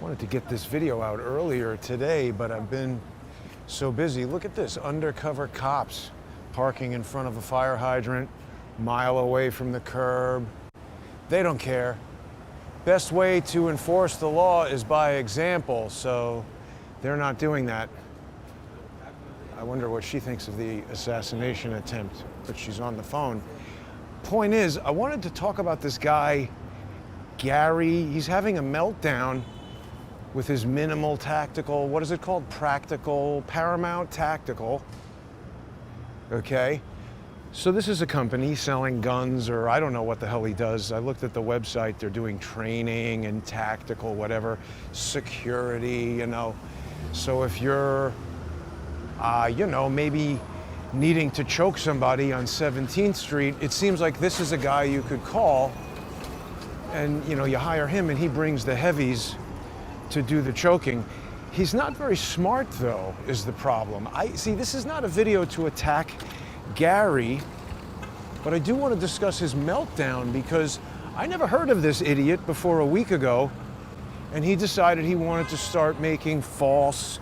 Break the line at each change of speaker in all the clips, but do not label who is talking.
Wanted to get this video out earlier today, but I've been so busy. Look at this, undercover cops parking in front of a fire hydrant, mile away from the curb. They don't care. Best way to enforce the law is by example, so they're not doing that. I wonder what she thinks of the assassination attempt, but she's on the phone. Point is, I wanted to talk about this guy, Gary. He's having a meltdown with his minimal tactical, what is it called? Practical, Paramount Tactical. Okay. So this is a company selling guns, or I don't know what the hell he does. I looked at the website, they're doing training and tactical, whatever, security, you know. So if you're, maybe needing to choke somebody on 17th Street, it seems like this is a guy you could call and, you hire him and he brings the heavies to do the choking. He's not very smart, though, is the problem. This is not a video to attack Gary, but I do want to discuss his meltdown because I never heard of this idiot before a week ago, and he decided he wanted to start making false,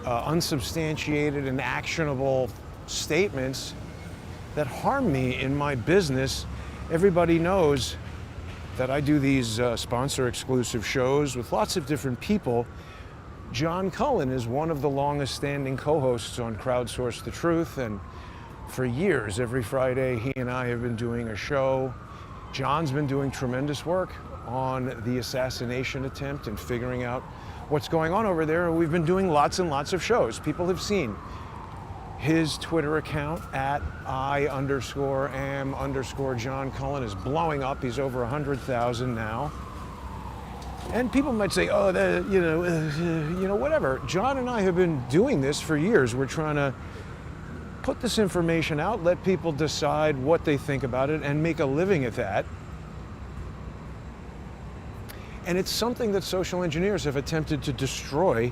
unsubstantiated and actionable statements that harm me in my business. Everybody knows that I do these sponsor-exclusive shows with lots of different people. John Cullen is one of the longest-standing co-hosts on Crowdsource the Truth, and for years, every Friday, he and I have been doing a show. John's been doing tremendous work on the assassination attempt and figuring out what's going on over there. We've been doing lots and lots of shows. People have seen his Twitter account at I_am_John Cullen is blowing up. He's over 100,000 now. And people might say, oh, whatever. John and I have been doing this for years. We're trying to put this information out, let people decide what they think about it, and make a living at that. And it's something that social engineers have attempted to destroy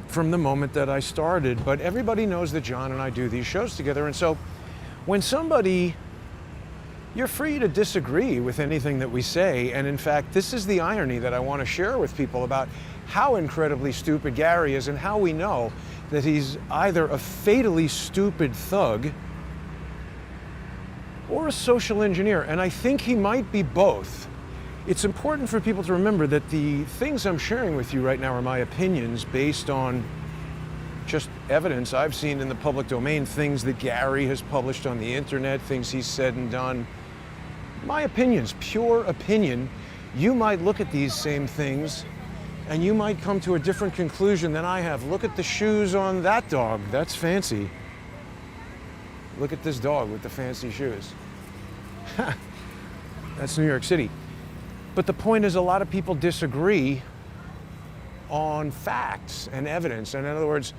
from the moment that I started. But everybody knows that John and I do these shows together. And so when you're free to disagree with anything that we say. And in fact, this is the irony that I want to share with people about how incredibly stupid Gary is and how we know that he's either a fatally stupid thug or a social engineer. And I think he might be both. It's important for people to remember that the things I'm sharing with you right now are my opinions based on just evidence I've seen in the public domain, things that Gary has published on the internet, things he's said and done. My opinions, pure opinion. You might look at these same things and you might come to a different conclusion than I have. Look at the shoes on that dog. That's fancy. Look at this dog with the fancy shoes. That's New York City. But the point is, a lot of people disagree on facts and evidence. And in other words,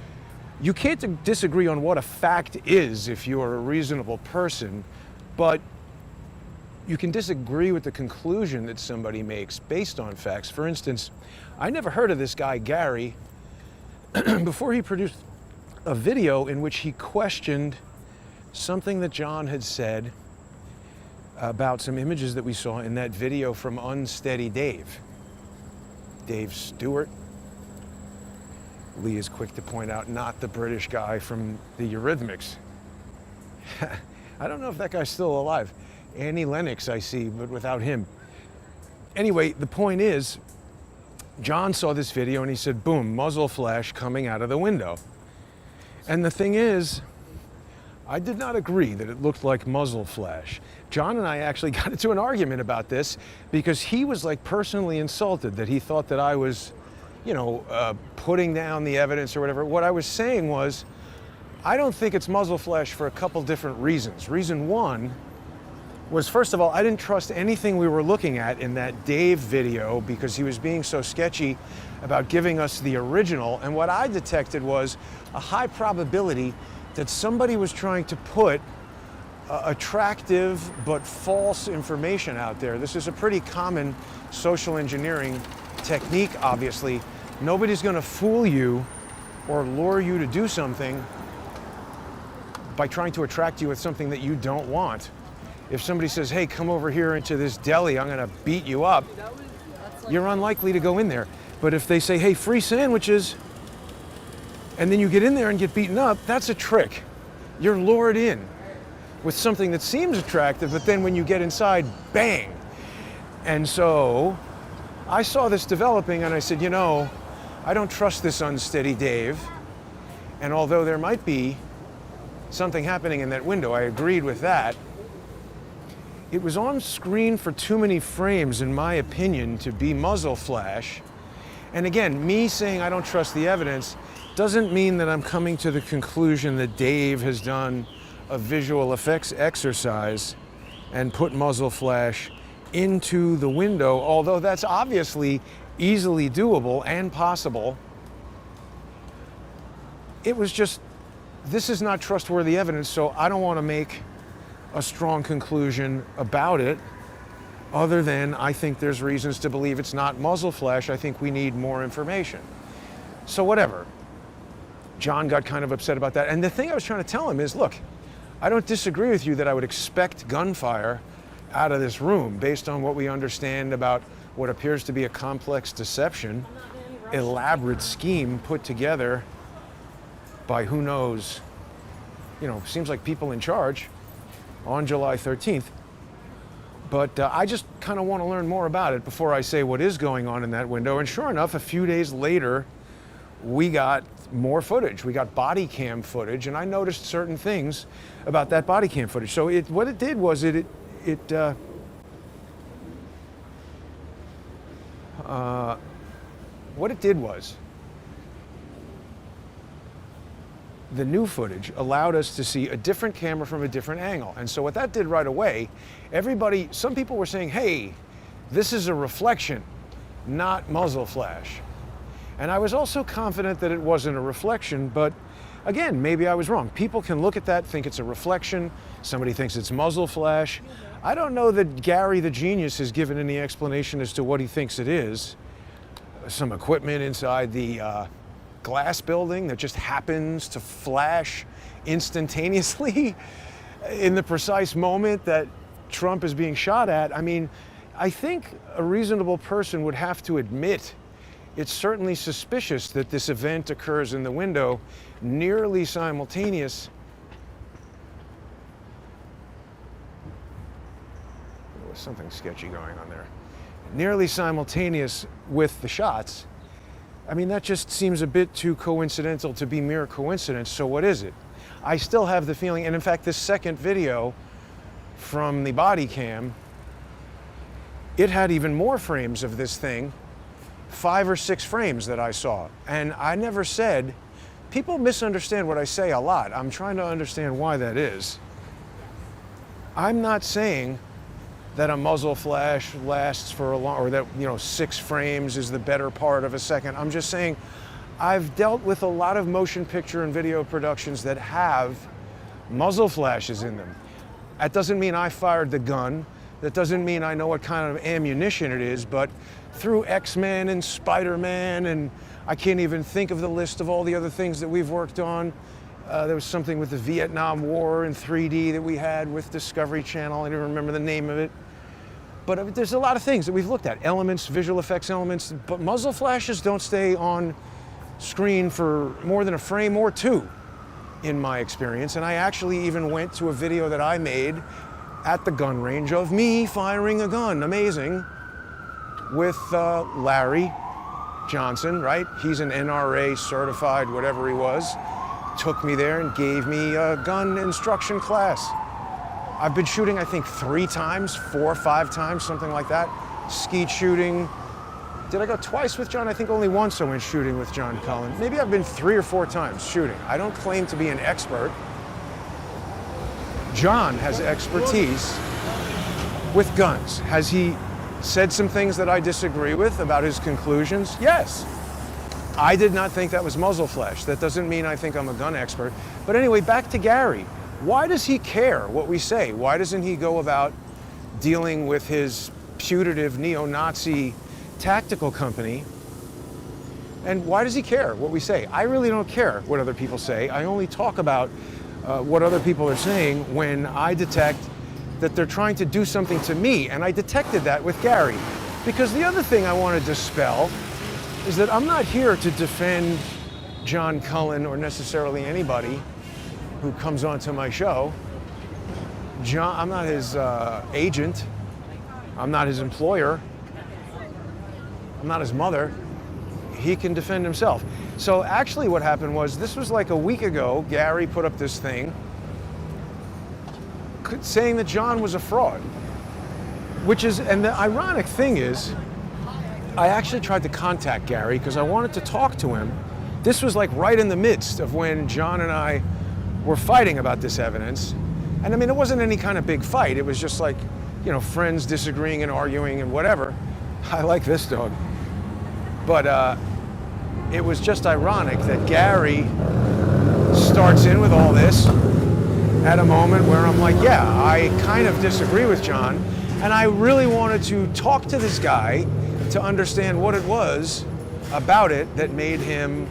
you can't disagree on what a fact is if you're a reasonable person, but you can disagree with the conclusion that somebody makes based on facts. For instance, I never heard of this guy, Gary, before he produced a video in which he questioned something that John had said about some images that we saw in that video from Unsteady Dave. Dave Stewart. Lee is quick to point out, not the British guy from the Eurythmics. I don't know if that guy's still alive. Annie Lennox, I see, but without him. Anyway, the point is, John saw this video and he said, boom, muzzle flash coming out of the window. And the thing is, I did not agree that it looked like muzzle flash. John and I actually got into an argument about this because he was like personally insulted that he thought that I was, putting down the evidence or whatever. What I was saying was, I don't think it's muzzle flash for a couple different reasons. Reason one was, first of all, I didn't trust anything we were looking at in that Dave video because he was being so sketchy about giving us the original. And what I detected was a high probability that somebody was trying to put attractive but false information out there. This is a pretty common social engineering technique, obviously. Nobody's going to fool you or lure you to do something by trying to attract you with something that you don't want. If somebody says, hey, come over here into this deli, I'm going to beat you up, you're unlikely to go in there. But if they say, hey, free sandwiches, and then you get in there and get beaten up, that's a trick. You're lured in with something that seems attractive, but then when you get inside, bang. And so I saw this developing and I said, you know, I don't trust this unsteady Dave. And although there might be something happening in that window, I agreed with that. It was on screen for too many frames, in my opinion, to be muzzle flash. And again, me saying I don't trust the evidence doesn't mean that I'm coming to the conclusion that Dave has done a visual effects exercise and put muzzle flash into the window, although that's obviously easily doable and possible. It was just, this is not trustworthy evidence, so I don't want to make a strong conclusion about it, other than I think there's reasons to believe it's not muzzle flash. I think we need more information. So whatever. John got kind of upset about that. And the thing I was trying to tell him is, look, I don't disagree with you that I would expect gunfire out of this room based on what we understand about what appears to be a complex deception, elaborate scheme put together by who knows, you know, seems like people in charge on July 13th. But I just kind of want to learn more about it before I say what is going on in that window. And sure enough, a few days later, we got more footage. We got body cam footage, and I noticed certain things about that body cam footage. So what it did was the new footage allowed us to see a different camera from a different angle. And so what that did right away, some people were saying, hey, this is a reflection, not muzzle flash. And I was also confident that it wasn't a reflection, but again, maybe I was wrong. People can look at that, think it's a reflection. Somebody thinks it's muzzle flash. I don't know that Gary the genius has given any explanation as to what he thinks it is. Some equipment inside the glass building that just happens to flash instantaneously in the precise moment that Trump is being shot at. I mean, I think a reasonable person would have to admit it's certainly suspicious that this event occurs in the window nearly simultaneous. There was something sketchy going on there. Nearly simultaneous with the shots. I mean, that just seems a bit too coincidental to be mere coincidence, so what is it? I still have the feeling, and in fact, this second video from the body cam, it had even more frames of this thing, 5 or 6 frames that I saw. And I never said, people misunderstand what I say a lot. I'm trying to understand why that is. I'm not saying that a muzzle flash lasts for a long, or that, 6 frames is the better part of a second. I'm just saying I've dealt with a lot of motion picture and video productions that have muzzle flashes in them. That doesn't mean I fired the gun. That doesn't mean I know what kind of ammunition it is, but through X-Men and Spider-Man, and I can't even think of the list of all the other things that we've worked on. There was something with the Vietnam War in 3D that we had with Discovery Channel. I don't remember the name of it. But there's a lot of things that we've looked at. Elements, visual effects elements, but muzzle flashes don't stay on screen for more than a frame or 2, in my experience. And I actually even went to a video that I made at the gun range of me firing a gun, amazing, with Larry Johnson, right? He's an NRA certified, whatever he was. Took me there and gave me a gun instruction class. I've been shooting, I think, 3 times, 4 or 5 times, something like that. Skeet shooting. Did I go twice with John? I think only once I went shooting with John Cullen. Maybe I've been 3 or 4 times shooting. I don't claim to be an expert. John has expertise with guns. Has he said some things that I disagree with about his conclusions? Yes. I did not think that was muzzle flash. That doesn't mean I think I'm a gun expert. But anyway, back to Gary. Why does he care what we say? Why doesn't he go about dealing with his putative neo-Nazi tactical company? And why does he care what we say? I really don't care what other people say. I only talk about what other people are saying when I detect that they're trying to do something to me. And I detected that with Gary. Because the other thing I want to dispel is that I'm not here to defend John Cullen or necessarily anybody who comes onto my show. I'm not his agent. I'm not his employer. I'm not his mother. He can defend himself. So actually what happened was, this was like a week ago, Gary put up this thing saying that John was a fraud. And the ironic thing is, I actually tried to contact Gary because I wanted to talk to him. This was like right in the midst of when John and I were fighting about this evidence. And I mean, it wasn't any kind of big fight. It was just like, you know, friends disagreeing and arguing and whatever. I like this dog. But it was just ironic that Gary starts in with all this at a moment where I'm like, yeah, I kind of disagree with John. And I really wanted to talk to this guy to understand what it was about it that made him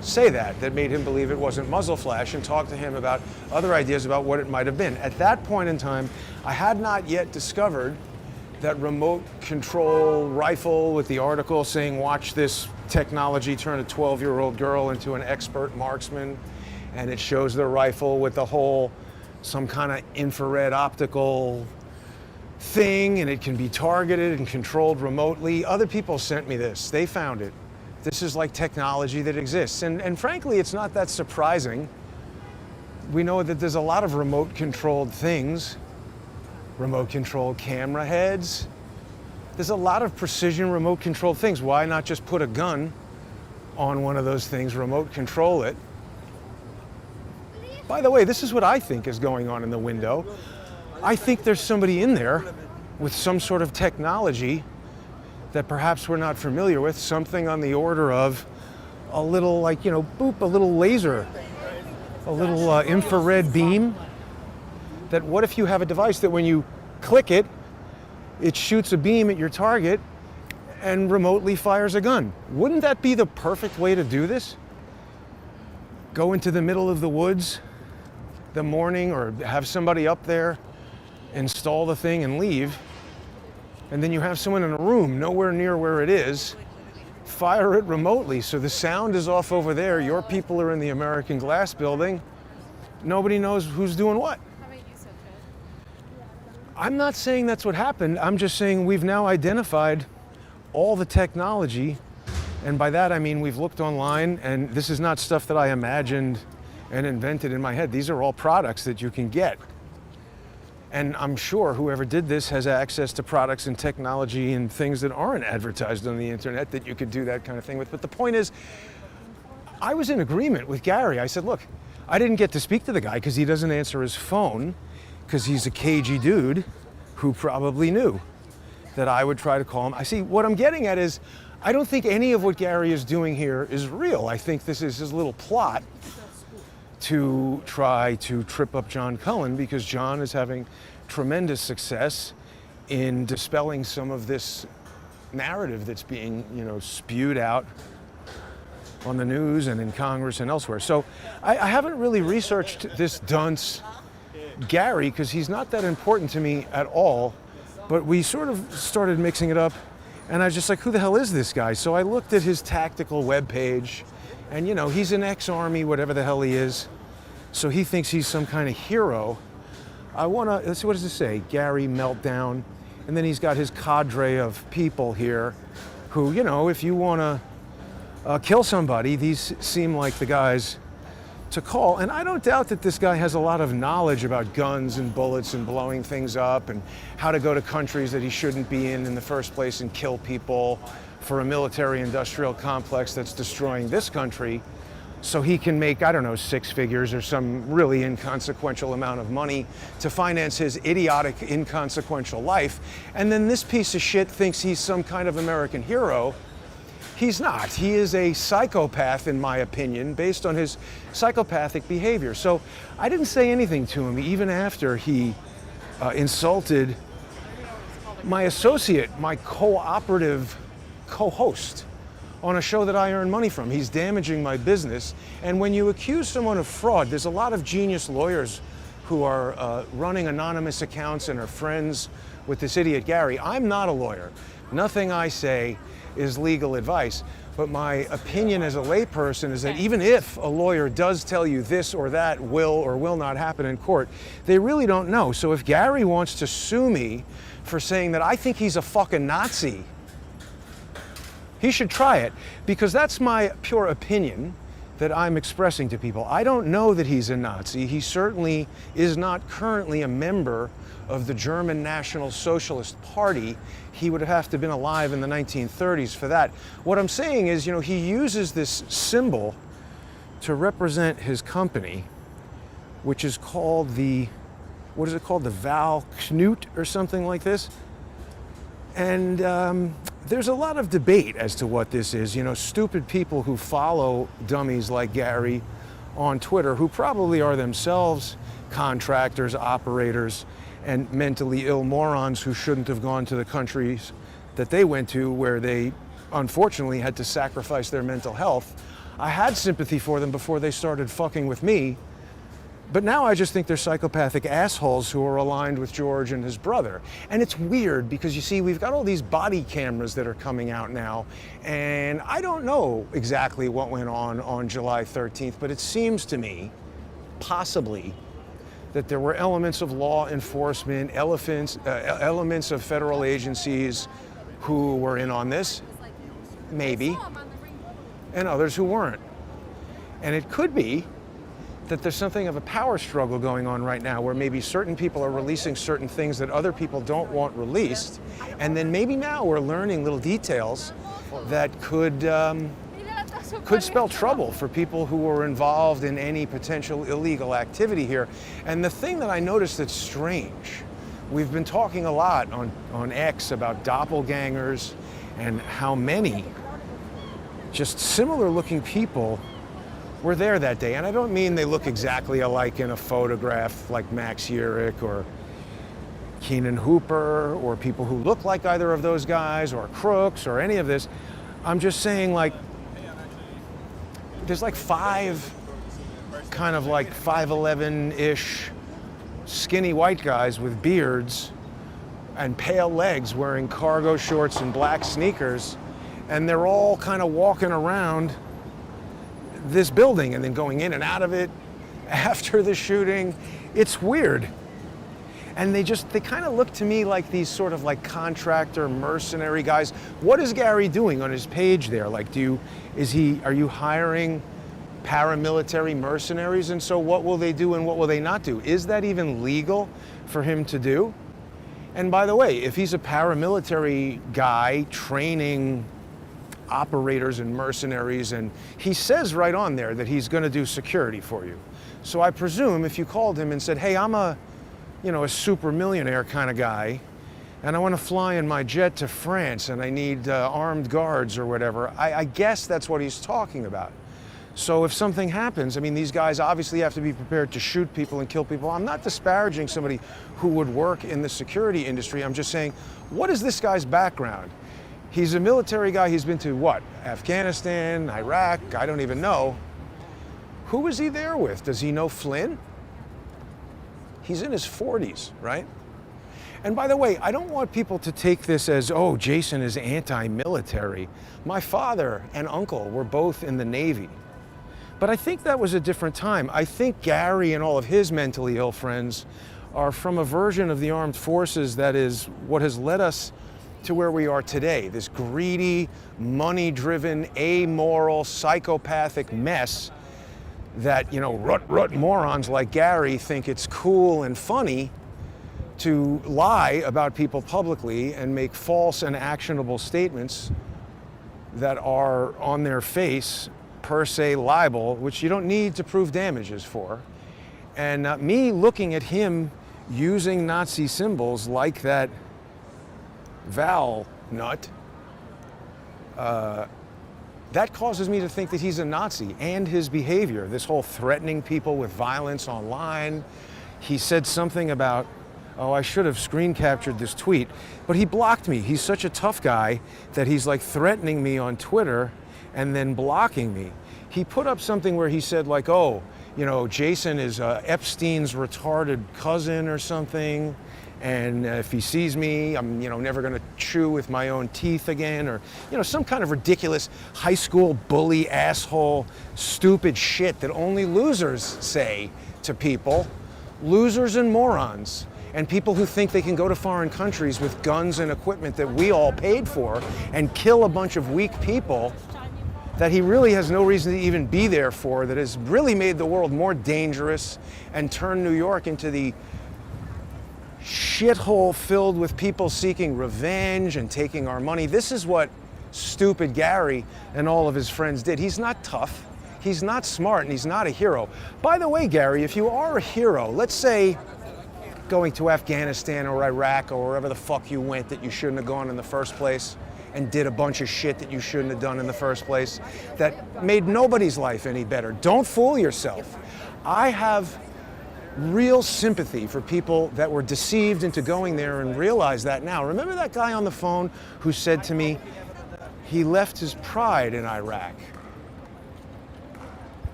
say that made him believe it wasn't muzzle flash, and talk to him about other ideas about what it might have been. At that point in time, I had not yet discovered that remote control rifle with the article saying, watch this technology turn a 12-year-old girl into an expert marksman, and it shows the rifle with the whole, some kind of infrared optical thing, and it can be targeted and controlled remotely. Other people sent me this. They found it. This is like technology that exists. And frankly, it's not that surprising. We know that there's a lot of remote controlled things, remote controlled camera heads. There's a lot of precision remote controlled things. Why not just put a gun on one of those things, remote control it? By the way, this is what I think is going on in the window. I think there's somebody in there with some sort of technology that perhaps we're not familiar with, something on the order of a little, like, you know, boop, a little laser, a little infrared beam. That what if you have a device that when you click it, it shoots a beam at your target and remotely fires a gun? Wouldn't that be the perfect way to do this? Go into the middle of the woods the morning, or have somebody up there install the thing and leave, and then you have someone in a room nowhere near where it is, fire it remotely, so the sound is off over there, your people are in the American Glass building, nobody knows who's doing what. I'm not saying that's what happened, I'm just saying we've now identified all the technology, and by that I mean we've looked online, and this is not stuff that I imagined and invented in my head. These are all products that you can get. And I'm sure whoever did this has access to products and technology and things that aren't advertised on the internet that you could do that kind of thing with. But the point is, I was in agreement with Gary. I said, look, I didn't get to speak to the guy because he doesn't answer his phone, because he's a cagey dude who probably knew that I would try to call him. I see, what I'm getting at is, I don't think any of what Gary is doing here is real. I think this is his little plot to try to trip up John Cullen, because John is having tremendous success in dispelling some of this narrative that's being, you know, spewed out on the news and in Congress and elsewhere. So I haven't really researched this dunce Gary, because he's not that important to me at all, but we sort of started mixing it up, and I was just like, who the hell is this guy? So I looked at his tactical webpage, and, you know, he's an ex-army, whatever the hell he is. So he thinks he's some kind of hero. Let's see, what does it say? Gary Meltdown. And then he's got his cadre of people here who, you know, if you want to kill somebody, these seem like the guys to call. And I don't doubt that this guy has a lot of knowledge about guns and bullets and blowing things up and how to go to countries that he shouldn't be in the first place and kill people for a military-industrial complex that's destroying this country, so he can make, I don't know, 6 figures or some really inconsequential amount of money to finance his idiotic, inconsequential life. And then this piece of shit thinks he's some kind of American hero. He's not. He is a psychopath, in my opinion, based on his psychopathic behavior. So I didn't say anything to him, even after he insulted my associate, my cooperative co-host on a show that I earn money from. He's damaging my business. And when you accuse someone of fraud, there's a lot of genius lawyers who are running anonymous accounts and are friends with this idiot Gary. I'm not a lawyer. Nothing I say is legal advice. But my opinion as a layperson is that even if a lawyer does tell you this or that will or will not happen in court, they really don't know. So if Gary wants to sue me for saying that I think he's a fucking Nazi, he should try it, because that's my pure opinion that I'm expressing to people. I don't know that he's a Nazi. He certainly is not currently a member of the German National Socialist Party. He would have to have been alive in the 1930s for that. What I'm saying is, he uses this symbol to represent his company, which is called the, what is it called? The Val Knut or something like this. And there's a lot of debate as to what this is. Stupid people who follow dummies like Gary on Twitter, who probably are themselves contractors, operators, and mentally ill morons who shouldn't have gone to the countries that they went to, where they unfortunately had to sacrifice their mental health. I had sympathy for them before they started fucking with me, but now I just think they're psychopathic assholes who are aligned with George and his brother. And it's weird because, you see, we've got all these body cameras that are coming out now, and I don't know exactly what went on July 13th, but it seems to me, possibly, that there were elements of law enforcement, elements of federal agencies who were in on this, maybe, and others who weren't. And it could be that there's something of a power struggle going on right now, where maybe certain people are releasing certain things that other people don't want released, and then maybe now we're learning little details that could spell trouble for people who are involved in any potential illegal activity here. And the thing that I noticed that's strange, we've been talking a lot on X about doppelgangers and how many just similar looking people were there that day. And I don't mean they look exactly alike in a photograph like Max Yerrick or Keenan Hooper, or people who look like either of those guys, or crooks, or any of this. I'm just saying, like, there's like 5 kind of like 5'11"-ish skinny white guys with beards and pale legs wearing cargo shorts and black sneakers, and they're all kind of walking around this building and then going in and out of it after the shooting. It's weird. And they kind of look to me like these sort of like contractor mercenary guys. What is Gary doing on his page there? Like, are you hiring paramilitary mercenaries? And so what will they do and what will they not do? Is that even legal for him to do? And by the way, if he's a paramilitary guy training operators and mercenaries, and he says right on there that he's going to do security for you. So I presume if you called him and said, hey, I'm a super millionaire kind of guy, and I want to fly in my jet to France, and I need armed guards or whatever, I guess that's what he's talking about. So if something happens, I mean, these guys obviously have to be prepared to shoot people and kill people. I'm not disparaging somebody who would work in the security industry. I'm just saying, what is this guy's background? He's a military guy. He's been to what? Afghanistan, Iraq, I don't even know. Who is he there with? Does he know Flynn? He's in his 40s, right? And by the way, I don't want people to take this as, oh, Jason is anti-military. My father and uncle were both in the Navy. But I think that was a different time. I think Gary and all of his mentally ill friends are from a version of the armed forces that is what has led us to where we are today, this greedy, money-driven, amoral, psychopathic mess that, rut morons like Gary think it's cool and funny to lie about people publicly and make false and actionable statements that are on their face per se libel, which you don't need to prove damages for. And me looking at him using Nazi symbols like that Val nut, that causes me to think that he's a Nazi, and his behavior, this whole threatening people with violence online. He said something about, oh, I should have screen captured this tweet, but he blocked me. He's such a tough guy that he's like threatening me on Twitter and then blocking me. He put up something where he said like, oh, Jason is Epstein's retarded cousin or something. And if he sees me, I'm, never going to chew with my own teeth again, or, some kind of ridiculous high school bully, asshole, stupid shit that only losers say to people. Losers and morons. And people who think they can go to foreign countries with guns and equipment that we all paid for and kill a bunch of weak people that he really has no reason to even be there for, that has really made the world more dangerous and turned New York into the shithole filled with people seeking revenge and taking our money. This is what stupid Gary and all of his friends did. He's not tough, he's not smart, and he's not a hero. By the way, Gary, if you are a hero, let's say going to Afghanistan or Iraq or wherever the fuck you went that you shouldn't have gone in the first place, and did a bunch of shit that you shouldn't have done in the first place, that made nobody's life any better. Don't fool yourself. I have real sympathy for people that were deceived into going there and realize that now. Remember that guy on the phone who said to me, he left his pride in Iraq?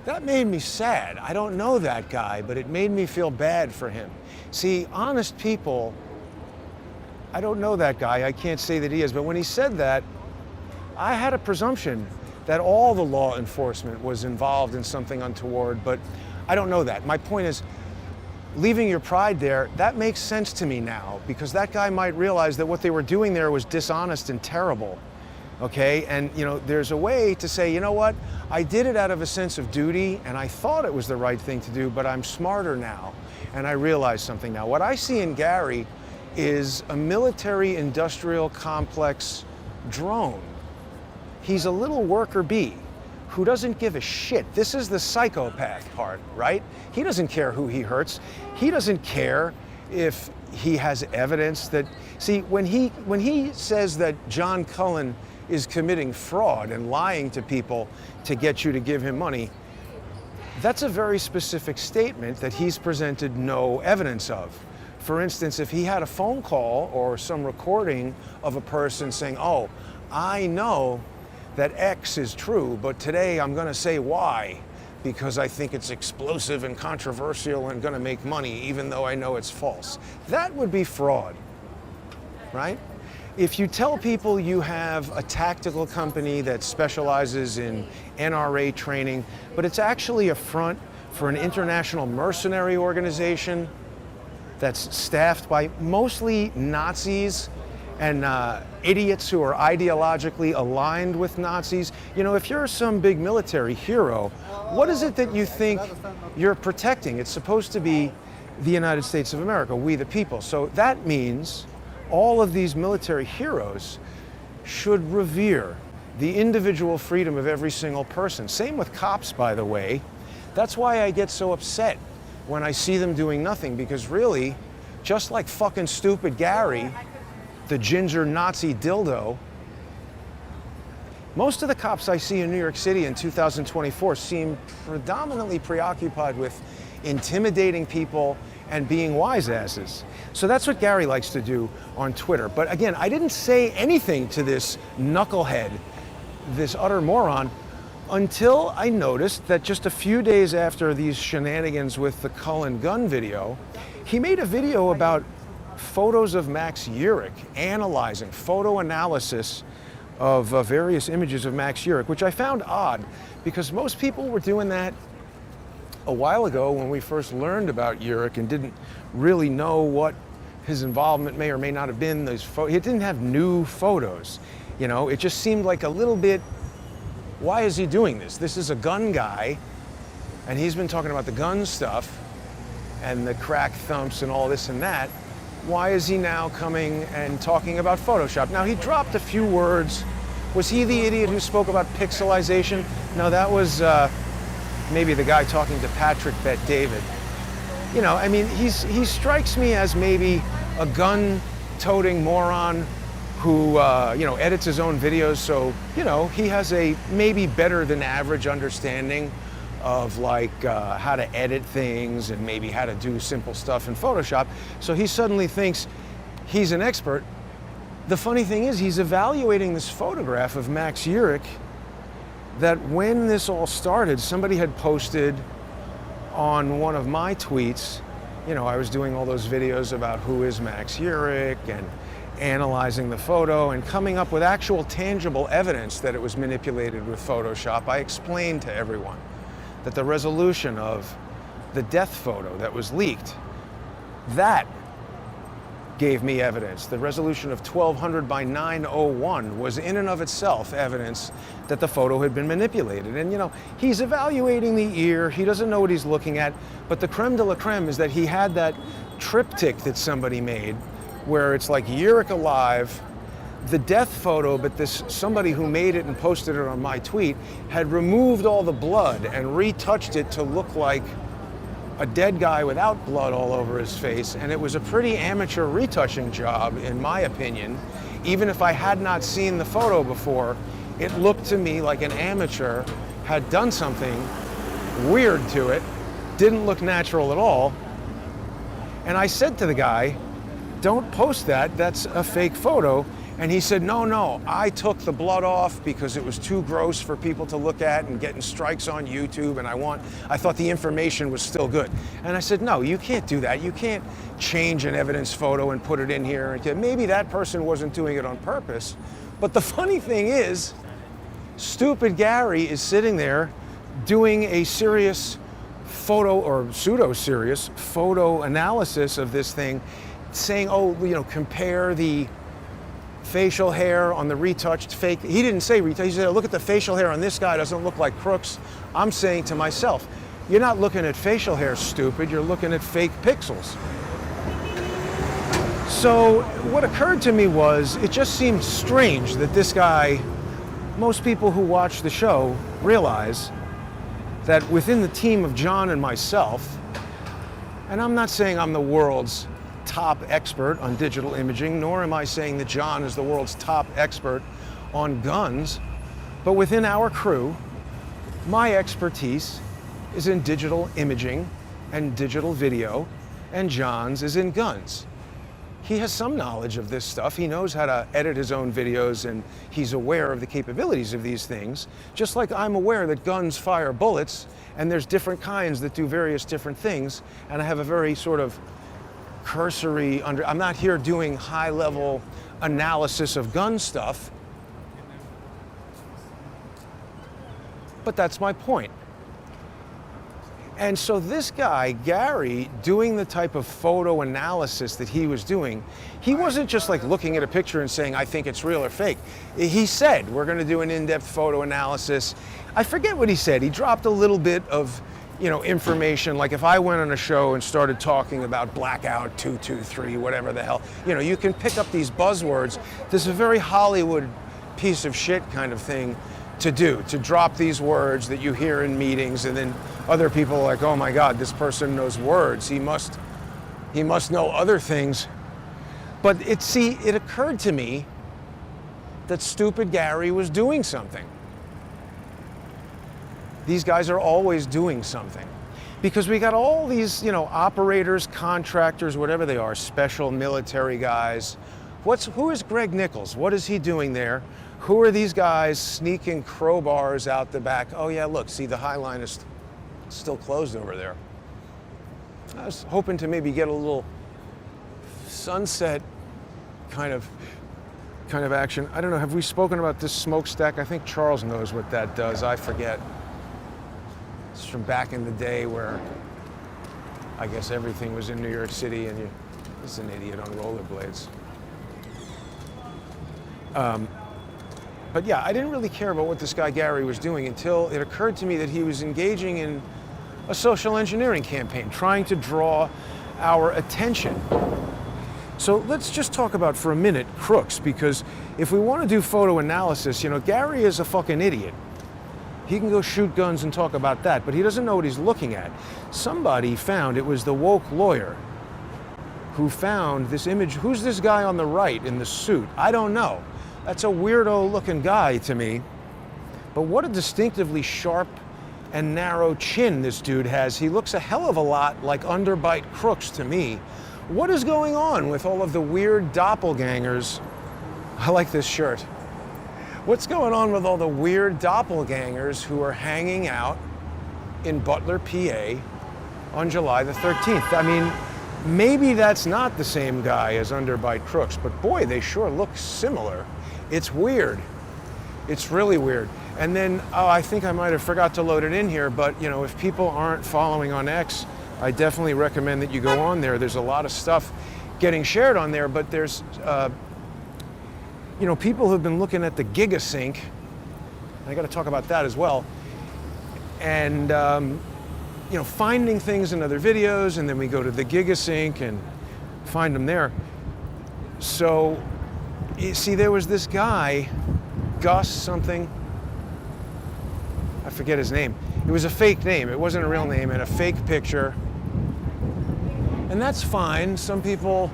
That made me sad. I don't know that guy, but it made me feel bad for him. See, honest people, I don't know that guy, I can't say that he is, but when he said that, I had a presumption that all the law enforcement was involved in something untoward, but I don't know that. My point is, leaving your pride there, that makes sense to me now, because that guy might realize that what they were doing there was dishonest and terrible, okay? And, there's a way to say, you know what, I did it out of a sense of duty, and I thought it was the right thing to do, but I'm smarter now, and I realize something now. What I see in Gary is a military industrial complex drone. He's a little worker bee who doesn't give a shit. This is the psychopath part, right? He doesn't care who he hurts. He doesn't care if he has evidence that, see, when he says that John Cullen is committing fraud and lying to people to get you to give him money, that's a very specific statement that he's presented no evidence of. For instance, if he had a phone call or some recording of a person saying, oh, I know that X is true, but today I'm going to say Y because I think it's explosive and controversial and going to make money even though I know it's false. That would be fraud, right? If you tell people you have a tactical company that specializes in NRA training, but it's actually a front for an international mercenary organization that's staffed by mostly Nazis and idiots who are ideologically aligned with Nazis. If you're some big military hero, what is it that you think you're protecting? It's supposed to be the United States of America, we the people. So that means all of these military heroes should revere the individual freedom of every single person. Same with cops, by the way. That's why I get so upset when I see them doing nothing, because really, just like fucking stupid Gary, the ginger Nazi dildo, most of the cops I see in New York City in 2024 seem predominantly preoccupied with intimidating people and being wise asses. So that's what Gary likes to do on Twitter. But again, I didn't say anything to this knucklehead, this utter moron, until I noticed that just a few days after these shenanigans with the Cullen gun video, he made a video about photos of Max Urich, analyzing photo analysis of various images of Max Urich, which I found odd because most people were doing that a while ago when we first learned about Urich and didn't really know what his involvement may or may not have been. He didn't have new photos. It just seemed like a little bit, why is he doing this? This is a gun guy, and he's been talking about the gun stuff and the crack thumps and all this and that. Why is he now coming and talking about Photoshop? Now, he dropped a few words. Was he the idiot who spoke about pixelization? No, that was maybe the guy talking to Patrick Bet-David. He strikes me as maybe a gun-toting moron who, edits his own videos, so, he has a maybe better than average understanding of how to edit things and maybe how to do simple stuff in Photoshop. So he suddenly thinks he's an expert. The funny thing is, he's evaluating this photograph of Max Urich that when this all started, somebody had posted on one of my tweets You know, I was doing all those videos about who is Max Urich and analyzing the photo and coming up with actual tangible evidence that it was manipulated with Photoshop. I explained to everyone that the resolution of the death photo that was leaked, that gave me evidence. The resolution of 1200 by 901 was in and of itself evidence that the photo had been manipulated. And you know, he's evaluating the ear, he doesn't know what he's looking at, but the creme de la creme is that he had that triptych that somebody made where it's like Urich alive, the death photo, but this somebody who made it and posted it on my tweet had removed all the blood and retouched it to look like a dead guy without blood all over his face, and it was a pretty amateur retouching job, in my opinion. Even if I had not seen the photo before, it looked to me like an amateur had done something weird to it, didn't look natural at all. And I said to the guy, don't post that, that's a fake photo. And he said, no, I took the blood off because it was too gross for people to look at and getting strikes on YouTube, and I thought the information was still good. And I said, no, you can't do that. You can't change an evidence photo and put it in here. Maybe that person wasn't doing it on purpose. But the funny thing is, stupid Gary is sitting there doing a serious photo, or pseudo-serious photo analysis of this thing, saying, oh, you know, compare the facial hair on the retouched fake. He didn't say retouch, he said, look at the facial hair on this guy, doesn't look like Crooks. I'm saying to myself, you're not looking at facial hair, stupid, you're looking at fake pixels. So what occurred to me was, it just seemed strange that this guy, most people who watch the show realize that within the team of John and myself, and I'm not saying I'm the world's top expert on digital imaging, nor am I saying that John is the world's top expert on guns, but within our crew, my expertise is in digital imaging and digital video, and John's is in guns. He has some knowledge of this stuff. He knows how to edit his own videos, and he's aware of the capabilities of these things, just like I'm aware that guns fire bullets, and there's different kinds that do various different things, and I have a very sort of cursory I'm not here doing high-level analysis of gun stuff, but that's my point. And so this guy, Gary, doing the type of photo analysis that he was doing, he wasn't just like looking at a picture and saying, I think it's real or fake. He said, we're going to do an in-depth photo analysis. I forget what he said. He dropped a little bit of, you know, information, like if I went on a show and started talking about blackout 223, whatever the hell, you know, you can pick up these buzzwords. This is a very Hollywood piece of shit kind of thing to do, to drop these words that you hear in meetings, and then other people are like, oh my God, this person knows words. He must know other things. But it occurred to me that stupid Gary was doing something. These guys are always doing something, because we got all these, you know, operators, contractors, whatever they are, special military guys. Who is Greg Nichols? What is he doing there? Who are these guys sneaking crowbars out the back? Oh yeah, look, see, the High Line is still closed over there. I was hoping to maybe get a little sunset kind of action. I don't know, have we spoken about this smokestack? I think Charles knows what that does, I forget. It's from back in the day where I guess everything was in New York City and he's an idiot on rollerblades. But yeah, I didn't really care about what this guy Gary was doing until it occurred to me that he was engaging in a social engineering campaign, trying to draw our attention. So let's just talk about for a minute crooks, because if we want to do photo analysis, you know, Gary is a fucking idiot. He can go shoot guns and talk about that, but he doesn't know what he's looking at. Somebody found, it was the woke lawyer, who found this image. Who's this guy on the right in the suit? I don't know. That's a weirdo looking guy to me. But what a distinctively sharp and narrow chin this dude has. He looks a hell of a lot like underbite crooks to me. What is going on with all of the weird doppelgangers? I like this shirt. What's going on with all the weird doppelgangers who are hanging out in Butler, PA on July the 13th? I mean, Maybe that's not the same guy as Underbite Crooks, but boy, they sure look similar. It's weird. It's really weird. And then, oh, I think I might have forgot to load it in here, but you know, if people aren't following on X, I definitely recommend that you go on there. There's a lot of stuff getting shared on there, but there's, you know, people who've been looking at the GigaSync. I got to talk about that as well. And, you know, finding things in other videos, and then we go to the GigaSync and find them there. So, you see, there was this guy, Gus something. I forget his name. It was a fake name. It wasn't a real name, and a fake picture. And that's fine. Some people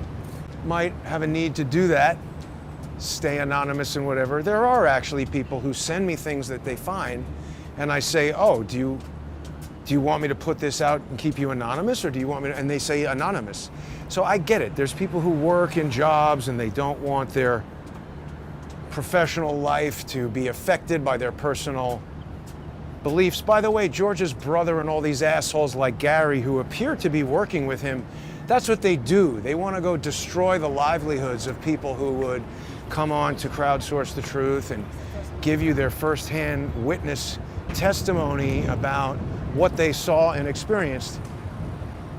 might have a need to do that, stay anonymous and whatever. There are actually people who send me things that they find, and I say, oh, do you want me to put this out and keep you anonymous, or do you want me to, and they say anonymous. So I get it. There's people who work in jobs and they don't want their professional life to be affected by their personal beliefs. By the way, George's brother and all these assholes like Gary who appear to be working with him, that's what they do. They want to go destroy the livelihoods of people who would come on to Crowdsource the Truth and give you their firsthand witness testimony about what they saw and experienced.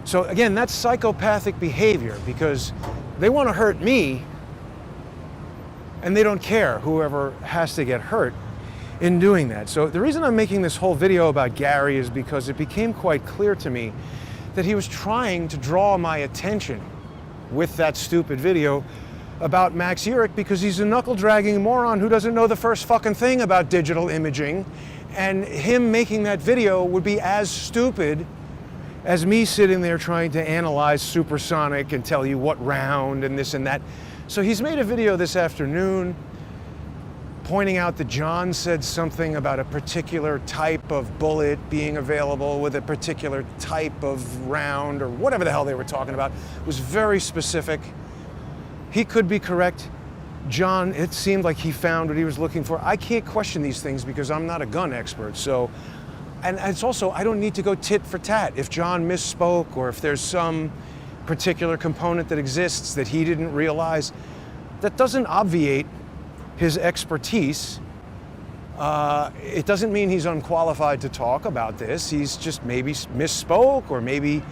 So again, that's psychopathic behavior, because they want to hurt me and they don't care whoever has to get hurt in doing that. So the reason I'm making this whole video about Gary is because it became quite clear to me that he was trying to draw my attention with that stupid video about Max Urich, because he's a knuckle-dragging moron who doesn't know the first fucking thing about digital imaging. And him making that video would be as stupid as me sitting there trying to analyze supersonic and tell you what round and this and that. So he's made a video this afternoon pointing out that John said something about a particular type of bullet being available with a particular type of round, or whatever the hell they were talking about. It was very specific. He could be correct. John, it seemed like he found what he was looking for. I can't question these things because I'm not a gun expert. So, and it's also, I don't need to go tit for tat. If John misspoke, or if there's some particular component that exists that he didn't realize, that doesn't obviate his expertise. It doesn't mean he's unqualified to talk about this. He's just maybe misspoke, or maybe,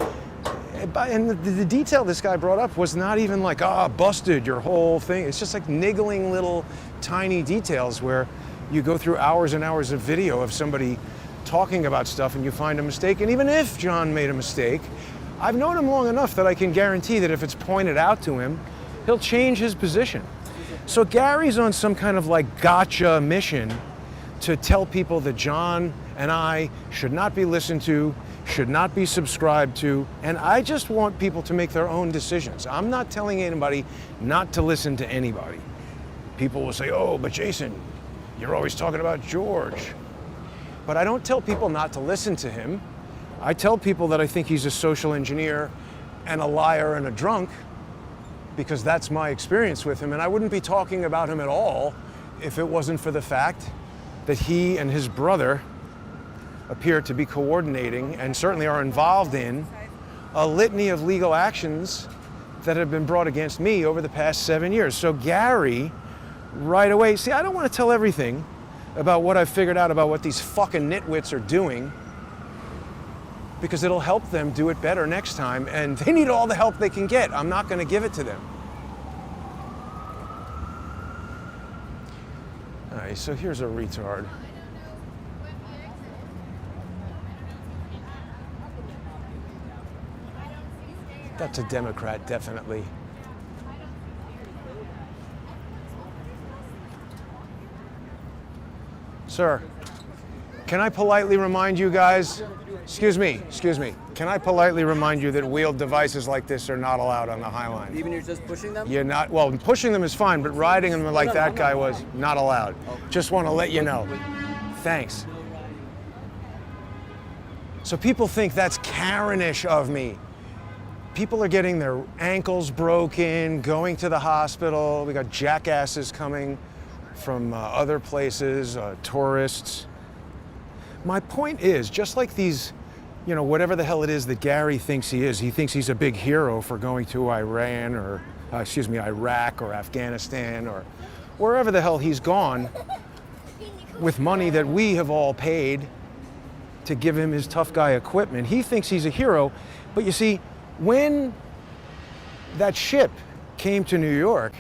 and the detail this guy brought up was not even like, busted your whole thing. It's just like niggling little tiny details where you go through hours and hours of video of somebody talking about stuff and you find a mistake. And even if John made a mistake, I've known him long enough that I can guarantee that if it's pointed out to him, he'll change his position. So Gary's on some kind of like gotcha mission to tell people that John and I should not be listened to, should not be subscribed to, and I just want people to make their own decisions. I'm not telling anybody not to listen to anybody. People will say, oh, but Jason, you're always talking about George. But I don't tell people not to listen to him. I tell people that I think he's a social engineer and a liar and a drunk, because that's my experience with him, and I wouldn't be talking about him at all if it wasn't for the fact that he and his brother appear to be coordinating, and certainly are involved in, a litany of legal actions that have been brought against me over the past 7 years. So Gary, right away, see, I don't want to tell everything about what I've figured out about what these fucking nitwits are doing, because it'll help them do it better next time, and they need all the help they can get. I'm not going to give it to them. All right, so here's a retard. That's a Democrat, definitely. Sir, can I politely remind you guys, excuse me, can I politely remind you that wheeled devices like this are not allowed on the High Line?
Even you're just pushing them?
You're not, well, pushing them is fine, but riding them like that guy was not allowed. Just want to let you know. Thanks. So people think that's Karenish of me. People are getting their ankles broken, going to the hospital. We got jackasses coming from other places, tourists. My point is, just like these whatever the hell it is that Gary thinks he is. He thinks he's a big hero for going to Iran or, Iraq or Afghanistan or wherever the hell he's gone with money that we have all paid to give him his tough guy equipment. He thinks he's a hero. But you see, when that ship came to New York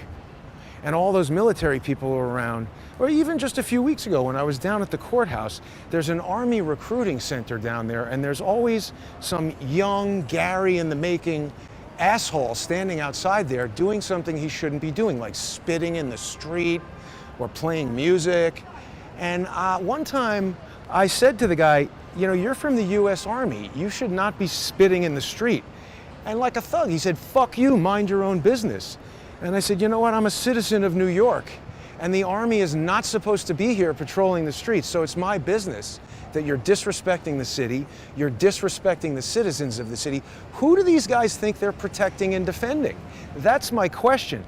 and all those military people were around, or even just a few weeks ago when I was down at the courthouse, there's an Army recruiting center down there, and there's always some young Gary in the making asshole standing outside there doing something he shouldn't be doing, like spitting in the street or playing music. And one time I said to the guy, you're from the US Army. You should not be spitting in the street. And like a thug, he said, fuck you, mind your own business. And I said, you know what, I'm a citizen of New York, and the Army is not supposed to be here patrolling the streets, so it's my business that you're disrespecting the city, you're disrespecting the citizens of the city. Who do these guys think they're protecting and defending? That's my question.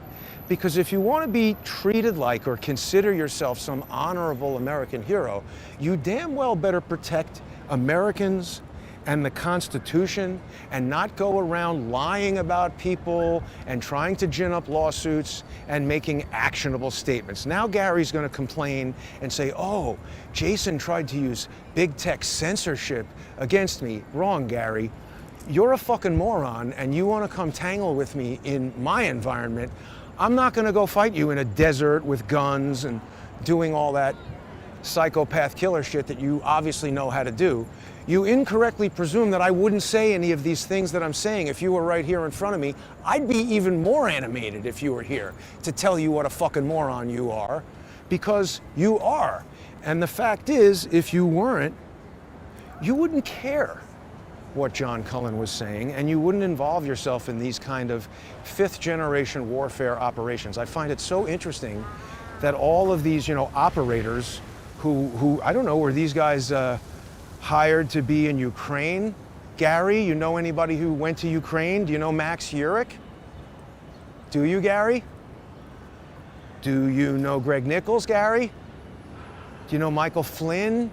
Because if you want to be treated like or consider yourself some honorable American hero, you damn well better protect Americans and the Constitution and not go around lying about people and trying to gin up lawsuits and making actionable statements. Now Gary's going to complain and say, oh, Jason tried to use big tech censorship against me. Wrong, Gary. You're a fucking moron and you want to come tangle with me in my environment. I'm not going to go fight you in a desert with guns and doing all that psychopath killer shit that you obviously know how to do. You incorrectly presume that I wouldn't say any of these things that I'm saying if you were right here in front of me. I'd be even more animated if you were here to tell you what a fucking moron you are, because you are. And the fact is, if you weren't, you wouldn't care what John Cullen was saying, and you wouldn't involve yourself in these kind of fifth-generation warfare operations. I find it so interesting that all of these, operators who I don't know, were these guys hired to be in Ukraine? Gary, you know anybody who went to Ukraine? Do you know Max Urich? Do you, Gary? Do you know Greg Nichols, Gary? Do you know Michael Flynn?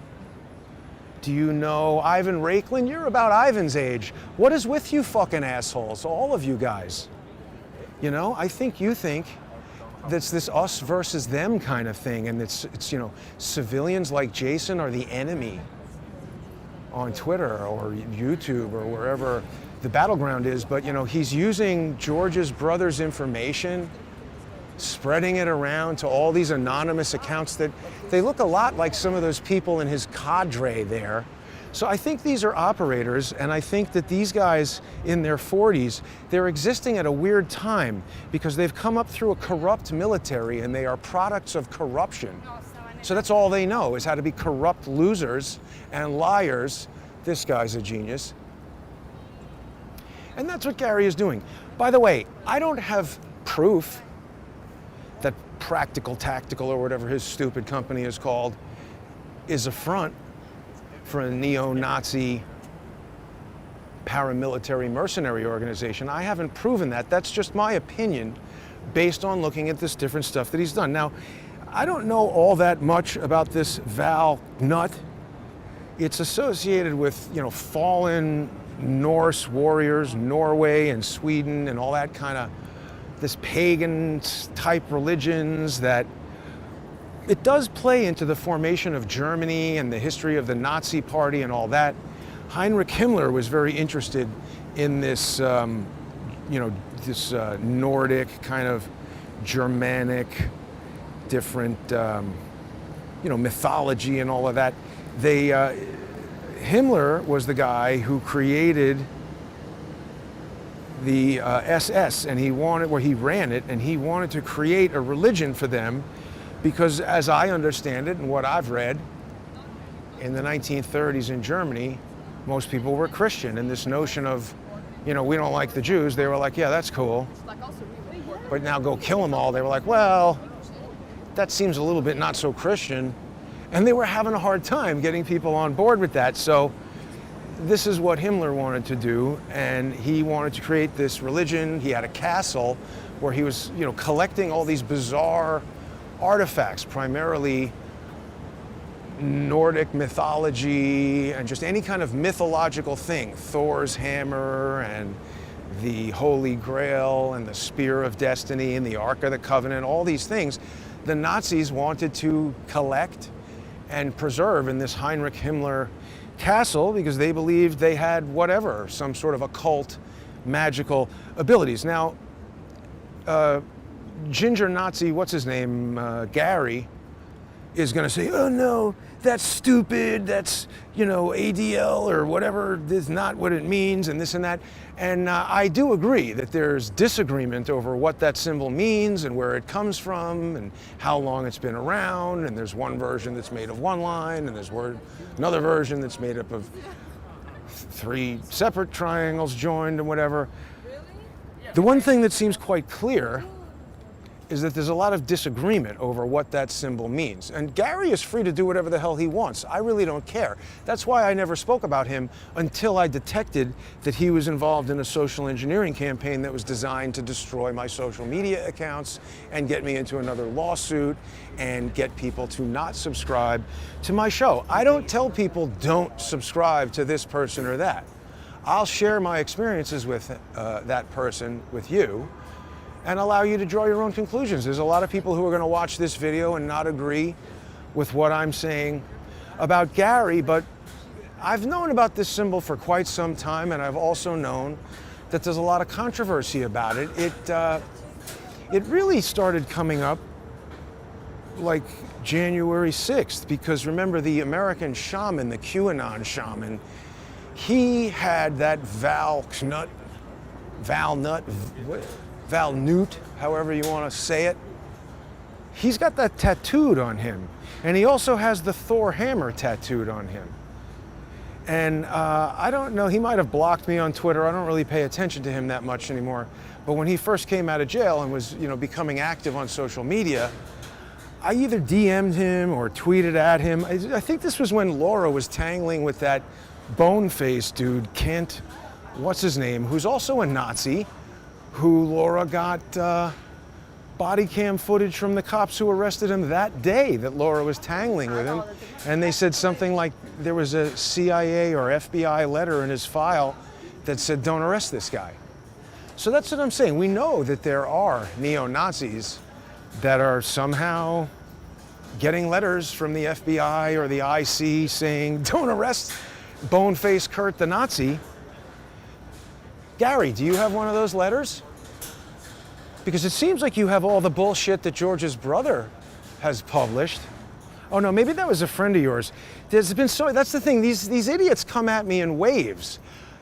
Do you know Ivan Raiklan? You're about Ivan's age. What is with you fucking assholes, all of you guys? I think you think that's this us versus them kind of thing, and it's civilians like Jason are the enemy on Twitter or YouTube or wherever the battleground is. But he's using George's brother's information, spreading it around to all these anonymous accounts that they look a lot like some of those people in his cadre there. So I think these are operators, and I think that these guys in their 40s, they're existing at a weird time because they've come up through a corrupt military and they are products of corruption. So that's all they know, is how to be corrupt losers and liars. This guy's a genius. And that's what Gary is doing. By the way, I don't have proof that Practical Tactical, or whatever his stupid company is called, is a front for a neo-Nazi paramilitary mercenary organization. I haven't proven that. That's just my opinion based on looking at this different stuff that he's done. Now, I don't know all that much about this Val nut. It's associated with, fallen Norse warriors, Norway and Sweden and all that kind of this pagan type religions that it does play into the formation of Germany and the history of the Nazi Party and all that. Heinrich Himmler was very interested in this, Nordic kind of Germanic, different, mythology and all of that. Himmler was the guy who created the SS, and he ran it, and he wanted to create a religion for them. Because as I understand it and what I've read, in the 1930s in Germany, most people were Christian. And this notion of, we don't like the Jews, they were like, yeah, that's cool. But now go kill them all. They were like, well, that seems a little bit not so Christian. And they were having a hard time getting people on board with that. So this is what Himmler wanted to do. And he wanted to create this religion. He had a castle where he was, collecting all these bizarre artifacts, primarily, Nordic mythology and just any kind of mythological thing, Thor's hammer and the Holy Grail and the Spear of Destiny and the Ark of the Covenant, all these things, the Nazis wanted to collect and preserve in this Heinrich Himmler castle because they believed they had whatever, some sort of occult, magical abilities. Now, Ginger Nazi, what's his name, Gary, is going to say, oh no, that's stupid, that's, you know, ADL or whatever, this is not what it means, and this and that. And I do agree that there's disagreement over what that symbol means and where it comes from and how long it's been around, and there's one version that's made of one line, and there's another version that's made up of 3 separate triangles joined and whatever. The one thing that seems quite clear is that there's a lot of disagreement over what that symbol means. And Gary is free to do whatever the hell he wants. I really don't care. That's why I never spoke about him until I detected that he was involved in a social engineering campaign that was designed to destroy my social media accounts and get me into another lawsuit and get people to not subscribe to my show. I don't tell people don't subscribe to this person or that. I'll share my experiences with that person with you and allow you to draw your own conclusions. There's a lot of people who are gonna watch this video and not agree with what I'm saying about Gary, but I've known about this symbol for quite some time, and I've also known that there's a lot of controversy about it. It really started coming up like January 6th, because remember the American shaman, the QAnon shaman, he had that Val Newt, however you want to say it. He's got that tattooed on him. And he also has the Thor hammer tattooed on him. And I don't know, he might have blocked me on Twitter. I don't really pay attention to him that much anymore. But when he first came out of jail and was, you know, becoming active on social media, I either DM'd him or tweeted at him. I think this was when Laura was tangling with that bone-faced dude, Kent, what's his name, who's also a Nazi, who Laura got body cam footage from the cops who arrested him that day that Laura was tangling with him. And they said something like there was a CIA or FBI letter in his file that said, don't arrest this guy. So that's what I'm saying. We know that there are neo-Nazis that are somehow getting letters from the FBI or the IC saying, don't arrest Bone-Faced Kurt the Nazi. Gary, do you have one of those letters? Because it seems like you have all the bullshit that George's brother has published. Oh no, maybe that was a friend of yours. There's been that's the thing, these idiots come at me in waves.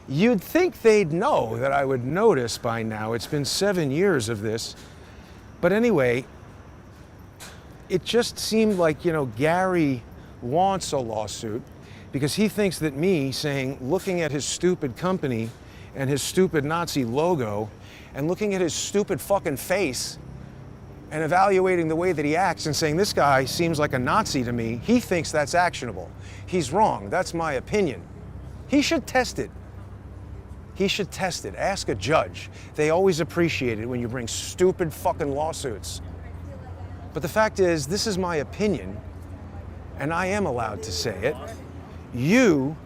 You'd think they'd know that I would notice by now. It's been 7 years of this. But anyway, it just seemed like, you know, Gary wants a lawsuit because he thinks that me saying, looking at his stupid company and his stupid Nazi logo and looking at his stupid fucking face and evaluating the way that he acts and saying, this guy seems like a Nazi to me, he thinks that's actionable. He's wrong. That's my opinion. He should test it. He should test it. Ask a judge. They always appreciate it when you bring stupid fucking lawsuits. But the fact is, this is my opinion, and I am allowed to say it. You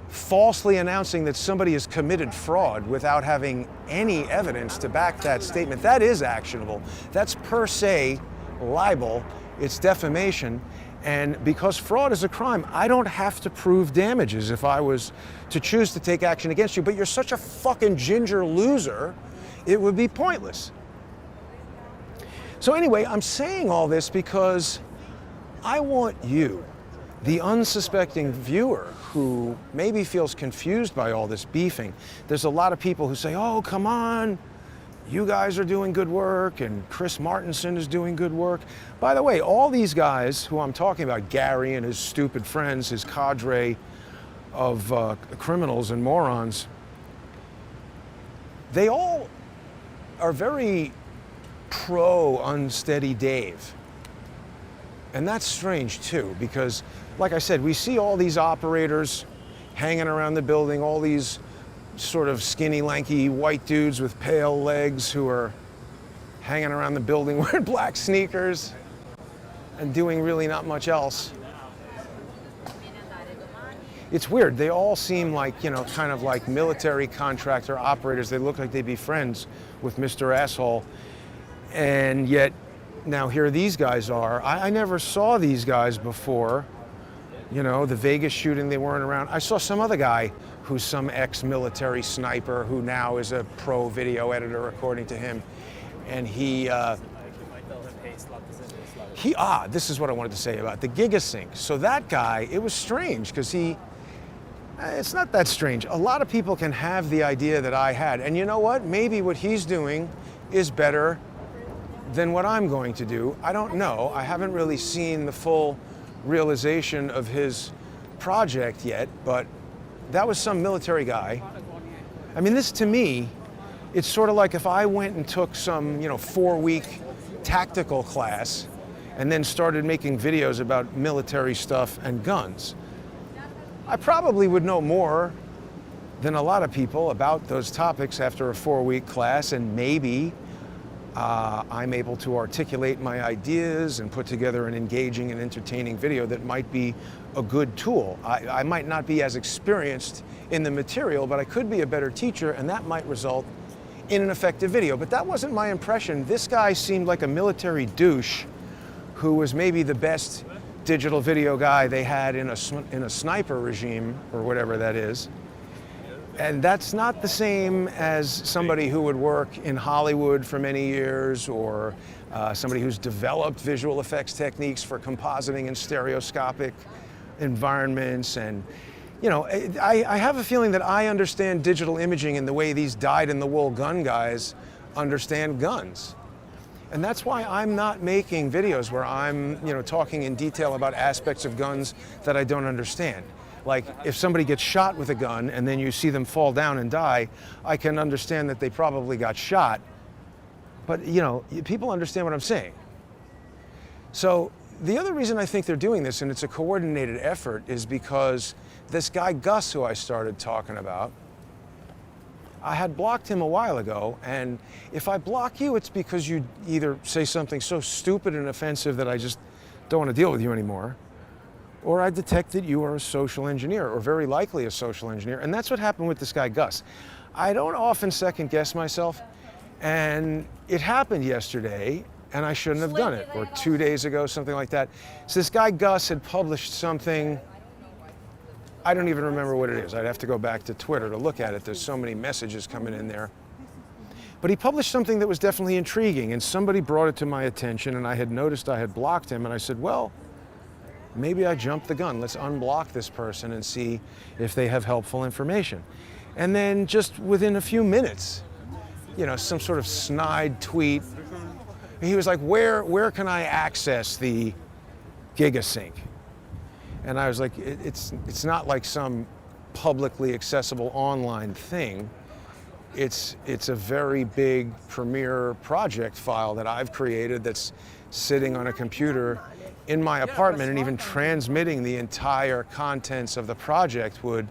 falsely announcing that somebody has committed fraud without having any evidence to back that statement, that is actionable. That's per se libel, it's defamation, and because fraud is a crime, I don't have to prove damages if I was to choose to take action against you, but you're such a fucking ginger loser, it would be pointless. So anyway, I'm saying all this because I want you, the unsuspecting viewer who maybe feels confused by all this beefing. There's a lot of people who say, oh, come on, you guys are doing good work and Chris Martenson is doing good work. By the way, all these guys who I'm talking about, Gary and his stupid friends, his cadre of criminals and morons, they all are very pro-Unsteady Dave. And that's strange too, because like I said, we see all these operators hanging around the building, all these sort of skinny, lanky white dudes with pale legs who are hanging around the building wearing black sneakers and doing really not much else. It's weird. They all seem like, you know, kind of like military contractor operators. They look like they'd be friends with Mr. Asshole. And yet, now here these guys are. I never saw these guys before. You know, the Vegas shooting, they weren't around. I saw some other guy who's some ex-military sniper who now is a pro video editor, according to him. And this is what I wanted to say about the GigaSync. So that guy, it was strange because it's not that strange. A lot of people can have the idea that I had. And you know what? Maybe what he's doing is better than what I'm going to do. I don't know. I haven't really seen the full realization of his project yet, but that was some military guy. I mean, this to me, it's sort of like if I went and took some, 4-week tactical class and then started making videos about military stuff and guns. I probably would know more than a lot of people about those topics after a 4-week class, and maybe I'm able to articulate my ideas and put together an engaging and entertaining video that might be a good tool. I might not be as experienced in the material, but I could be a better teacher, and that might result in an effective video. But that wasn't my impression. This guy seemed like a military douche who was maybe the best digital video guy they had in a sniper regime, or whatever that is. And that's not the same as somebody who would work in Hollywood for many years, or somebody who's developed visual effects techniques for compositing in stereoscopic environments. And, I have a feeling that I understand digital imaging in the way these dyed-in-the-wool gun guys understand guns. And that's why I'm not making videos where I'm, talking in detail about aspects of guns that I don't understand. Like, if somebody gets shot with a gun and then you see them fall down and die, I can understand that they probably got shot. But, people understand what I'm saying. So the other reason I think they're doing this, and it's a coordinated effort, is because this guy Gus, who I started talking about, I had blocked him a while ago, and if I block you, it's because you either say something so stupid and offensive that I just don't want to deal with you anymore, or I detect that you are a social engineer, or very likely a social engineer. And that's what happened with this guy, Gus. I don't often second guess myself, and it happened yesterday, and I shouldn't have done it, or 2 days ago, something like that. So this guy, Gus, had published something. I don't even remember what it is. I'd have to go back to Twitter to look at it. There's so many messages coming in there. But he published something that was definitely intriguing, and somebody brought it to my attention, and I had noticed I had blocked him, and I said, well, maybe I jumped the gun. Let's unblock this person and see if they have helpful information. And then just within a few minutes, some sort of snide tweet, he was like, where can I access the GigaSync? And I was like, it's not like some publicly accessible online thing. It's a very big Premiere project file that I've created that's sitting on a computer in my apartment, and even transmitting the entire contents of the project would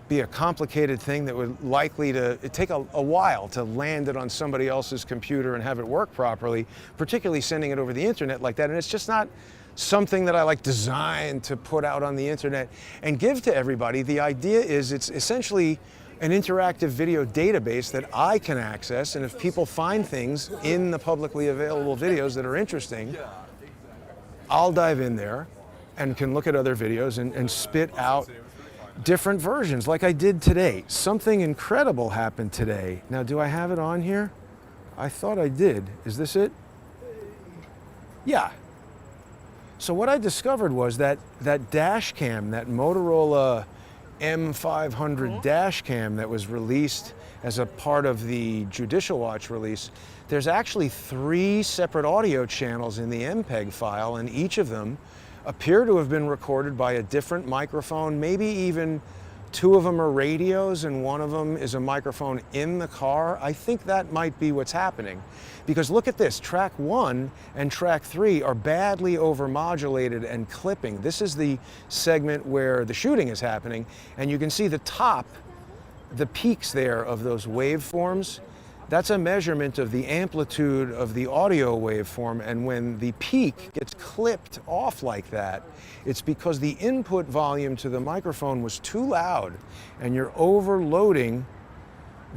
be a complicated thing that would it'd take a while to land it on somebody else's computer and have it work properly, particularly sending it over the internet like that. And it's just not something that I designed to put out on the internet and give to everybody. The idea is it's essentially an interactive video database that I can access, and if people find things in the publicly available videos that are interesting, I'll dive in there and can look at other videos and spit out different versions like I did today. Something incredible happened today. Now, do I have it on here? I thought I did. Is this it? Yeah. So what I discovered was that dash cam, that Motorola M500 dash cam that was released as a part of the Judicial Watch release, there's actually 3 separate audio channels in the MPEG file, and each of them appear to have been recorded by a different microphone. Maybe even 2 of them are radios and 1 of them is a microphone in the car. I think that might be what's happening. Because look at this, track 1 and track 3 are badly overmodulated and clipping. This is the segment where the shooting is happening, and you can see the peaks there of those waveforms. That's a measurement of the amplitude of the audio waveform, and when the peak gets clipped off like that, it's because the input volume to the microphone was too loud, and you're overloading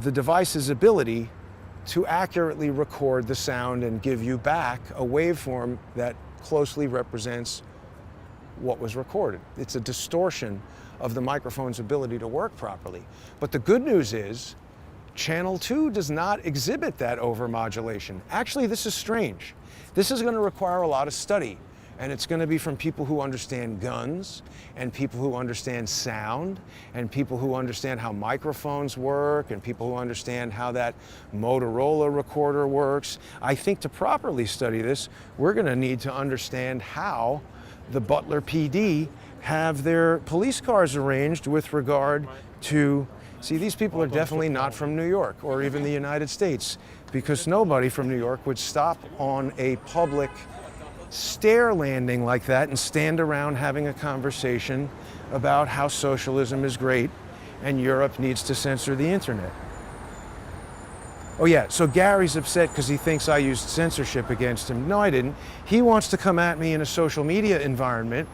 the device's ability to accurately record the sound and give you back a waveform that closely represents what was recorded. It's a distortion of the microphone's ability to work properly. But the good news is, Channel 2 does not exhibit that overmodulation. Actually, this is strange. This is going to require a lot of study, and it's going to be from people who understand guns, and people who understand sound, and people who understand how microphones work, and people who understand how that Motorola recorder works. I think to properly study this, we're going to need to understand how the Butler PD have their police cars arranged with regard to, see, these people are definitely not from New York or even the United States, because nobody from New York would stop on a public stair landing like that and stand around having a conversation about how socialism is great and Europe needs to censor the internet. Oh yeah, so Gary's upset because he thinks I used censorship against him. No, I didn't. He wants to come at me in a social media environment.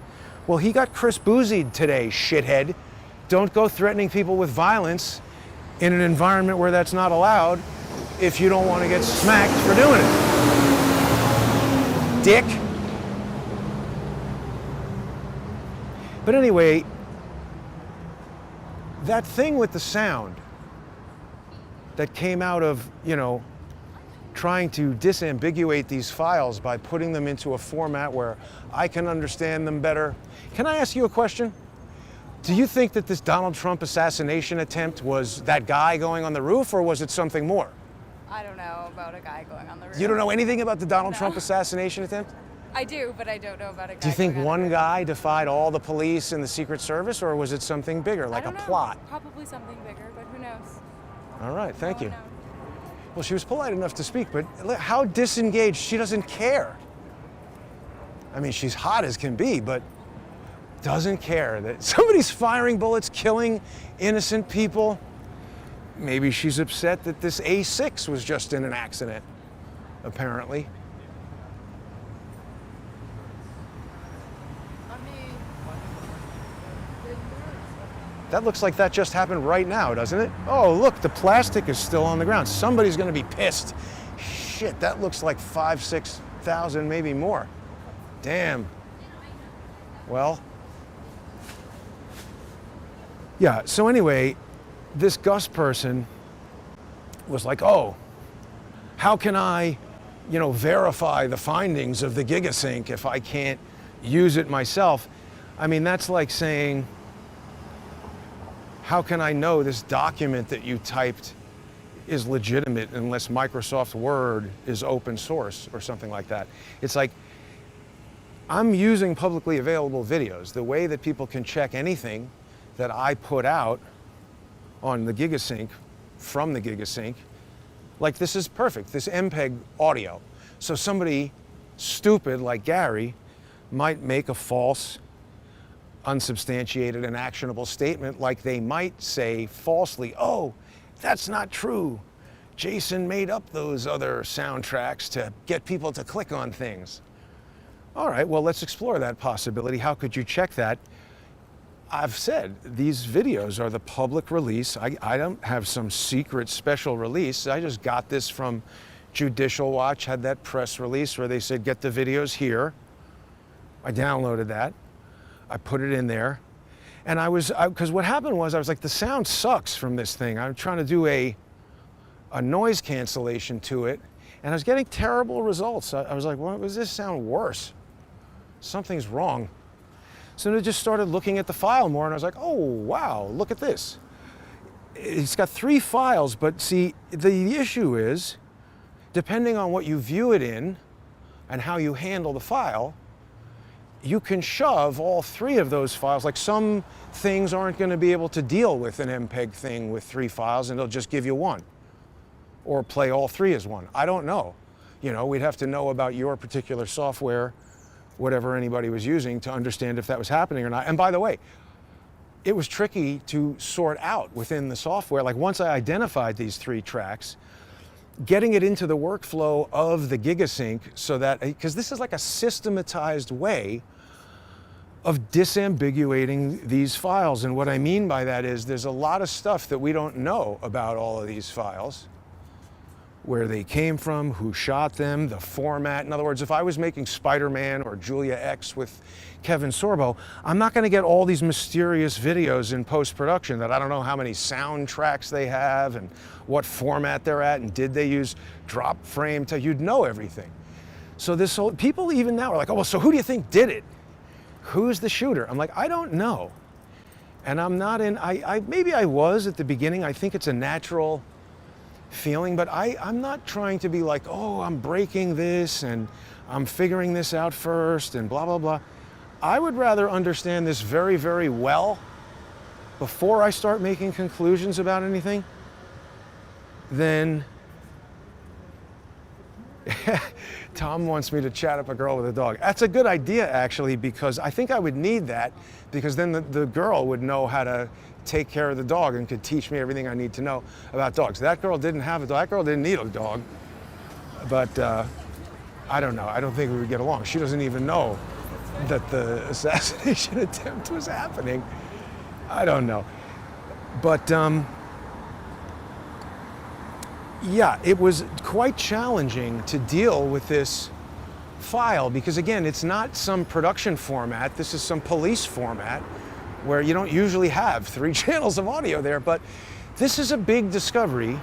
Well, he got Chris Boozied today, shithead. Don't go threatening people with violence in an environment where that's not allowed if you don't want to get smacked for doing it. Dick. But anyway, that thing with the sound that came out of, trying to disambiguate these files by putting them into a format where I can understand them better. Can I ask you a question? Do you think that this Donald Trump assassination attempt was that guy going on the roof, or was it something more?
I don't know about a guy going on the roof.
You don't know anything about the Donald Trump assassination attempt?
I do, but I don't know about a guy.
Do you think
going on
one
the roof.
guy defied all the police and the Secret Service, or was it something bigger, like
I don't
a
know.
plot?
Probably something bigger, but who knows?
All right, thank
No
you.
one knows.
Well, she was polite enough to speak, but how disengaged. She doesn't care. I mean, she's hot as can be, but doesn't care that somebody's firing bullets, killing innocent people. Maybe she's upset that this A6 was just in an accident, apparently. That looks like that just happened right now, doesn't it? Oh, look, the plastic is still on the ground. Somebody's gonna be pissed. Shit, that looks like 5,000, 6,000, maybe more. Damn. Well, yeah, so anyway, this Gus person was like, oh, how can I, verify the findings of the GigaSync if I can't use it myself? I mean, that's like saying, how can I know this document that you typed is legitimate unless Microsoft Word is open source or something like that? It's like, I'm using publicly available videos. The way that people can check anything that I put out on the GigaSync, from the GigaSync, like this is perfect, this MPEG audio. So somebody stupid like Gary might make a false, unsubstantiated and actionable statement, like they might say falsely, oh, that's not true. Jason made up those other soundtracks to get people to click on things. All right, well, let's explore that possibility. How could you check that? I've said these videos are the public release. I don't have some secret special release. I just got this from Judicial Watch, had that press release where they said, get the videos here. I downloaded that. I put it in there, and because what happened was I was like, the sound sucks from this thing. I'm trying to do a noise cancellation to it, and I was getting terrible results. I was like, well, does this sound worse? Something's wrong. So then I just started looking at the file more, and I was like, oh, wow, look at this. It's got 3 files, but see, the issue is, depending on what you view it in and how you handle the file, you can shove all 3 of those files. Like some things aren't going to be able to deal with an MPEG thing with 3 files, and they'll just give you 1. Or play all 3 as 1. I don't know. We'd have to know about your particular software, whatever anybody was using, to understand if that was happening or not. And by the way, it was tricky to sort out within the software. Like once I identified these 3 tracks, getting it into the workflow of the GigaSync so that, because this is like a systematized way of disambiguating these files. And what I mean by that is there's a lot of stuff that we don't know about all of these files, where they came from, who shot them, the format. In other words, if I was making Spider-Man or Julia X with Kevin Sorbo, I'm not gonna get all these mysterious videos in post-production that I don't know how many soundtracks they have and what format they're at, and did they use drop frame you'd know everything. So this whole, people even now are like, oh, well, so who do you think did it? Who's the shooter? I'm like, I don't know. And I'm not in, maybe I was at the beginning. I think it's a natural feeling, but I'm not trying to be like, oh, I'm breaking this and I'm figuring this out first and blah, blah, blah. I would rather understand this very, very well before I start making conclusions about anything than Tom wants me to chat up a girl with a dog. That's a good idea, actually, because I think I would need that, because then the girl would know how to take care of the dog and could teach me everything I need to know about dogs. That girl didn't have a dog. That girl didn't need a dog. But I don't know. I don't think we would get along. She doesn't even know that the assassination attempt was happening. I don't know. But yeah, it was quite challenging to deal with this file because, again, it's not some production format. This is some police format where you don't usually have 3 channels of audio there. But this is a big discovery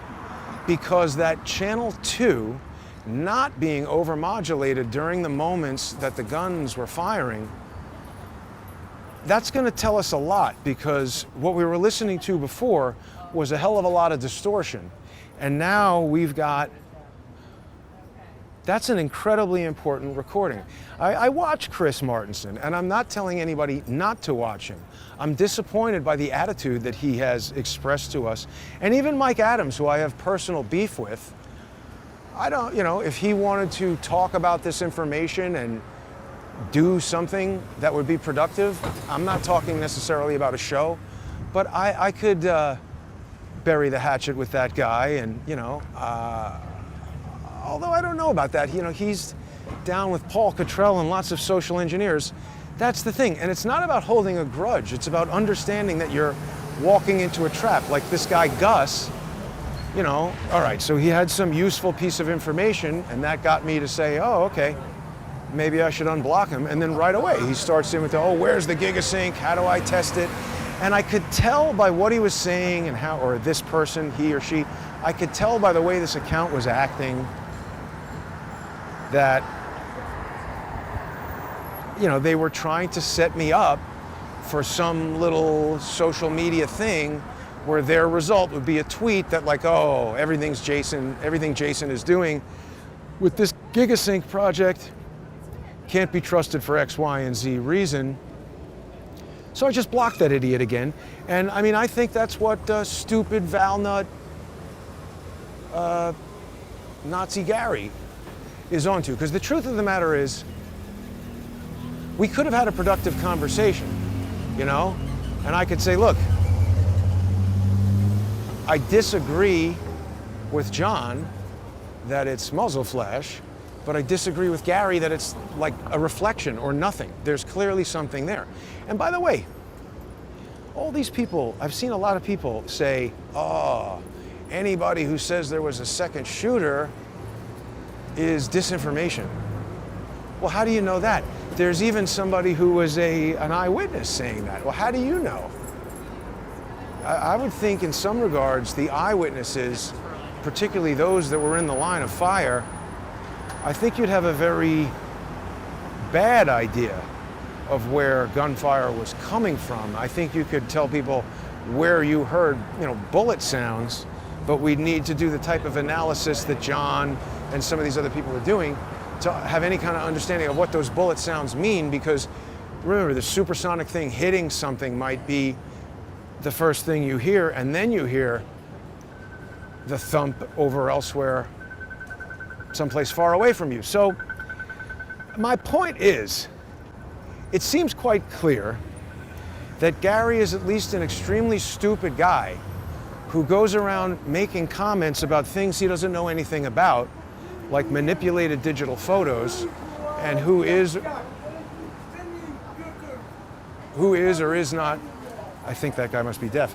because that channel 2 not being overmodulated during the moments that the guns were firing, that's going to tell us a lot, because what we were listening to before was a hell of a lot of distortion. And now we've got, that's an incredibly important recording. I watch Chris Martenson, and I'm not telling anybody not to watch him. I'm disappointed by the attitude that he has expressed to us. And even Mike Adams, who I have personal beef with, I don't, you know, if he wanted to talk about this information and do something that would be productive, I'm not talking necessarily about a show, but I could bury the hatchet with that guy, and, you know, although I don't know about that, you know, he's down with Paul Cottrell and lots of social engineers. That's the thing, and it's not about holding a grudge, it's about understanding that you're walking into a trap. Like this guy Gus, you know, all right, so he had some useful piece of information, and that got me to say, oh, okay, maybe I should unblock him. And then right away he starts in with the, oh, where's the GigaSync, how do I test it? And I could tell by what he was saying and how, or this person, he or she, I could tell by the way this account was acting that, you know, they were trying to set me up for some little social media thing where their result would be a tweet that, like, oh, everything Jason is doing with this GigaSync project can't be trusted for X, Y, and Z reason. So I just blocked that idiot again. And I mean, I think that's what stupid Valnut Nazi Gary is onto. Because the truth of the matter is, we could have had a productive conversation, you know? And I could say, look, I disagree with John that it's muzzle flash, but I disagree with Gary that it's like a reflection or nothing. There's clearly something there. And by the way, all these people, I've seen a lot of people say, oh, anybody who says there was a second shooter is disinformation. Well, how do you know that? There's even somebody who was an eyewitness saying that. Well, how do you know? I would think in some regards, the eyewitnesses, particularly those that were in the line of fire, I think you'd have a very bad idea of where gunfire was coming from. I think you could tell people where you heard, you know, bullet sounds, but we'd need to do the type of analysis that John and some of these other people are doing to have any kind of understanding of what those bullet sounds mean, because remember, the supersonic thing hitting something might be the first thing you hear, and then you hear the thump over elsewhere, someplace far away from you. So my point is, it seems quite clear that Gary is at least an extremely stupid guy who goes around making comments about things he doesn't know anything about, like manipulated digital photos, and who is or is not, I think that guy must be deaf,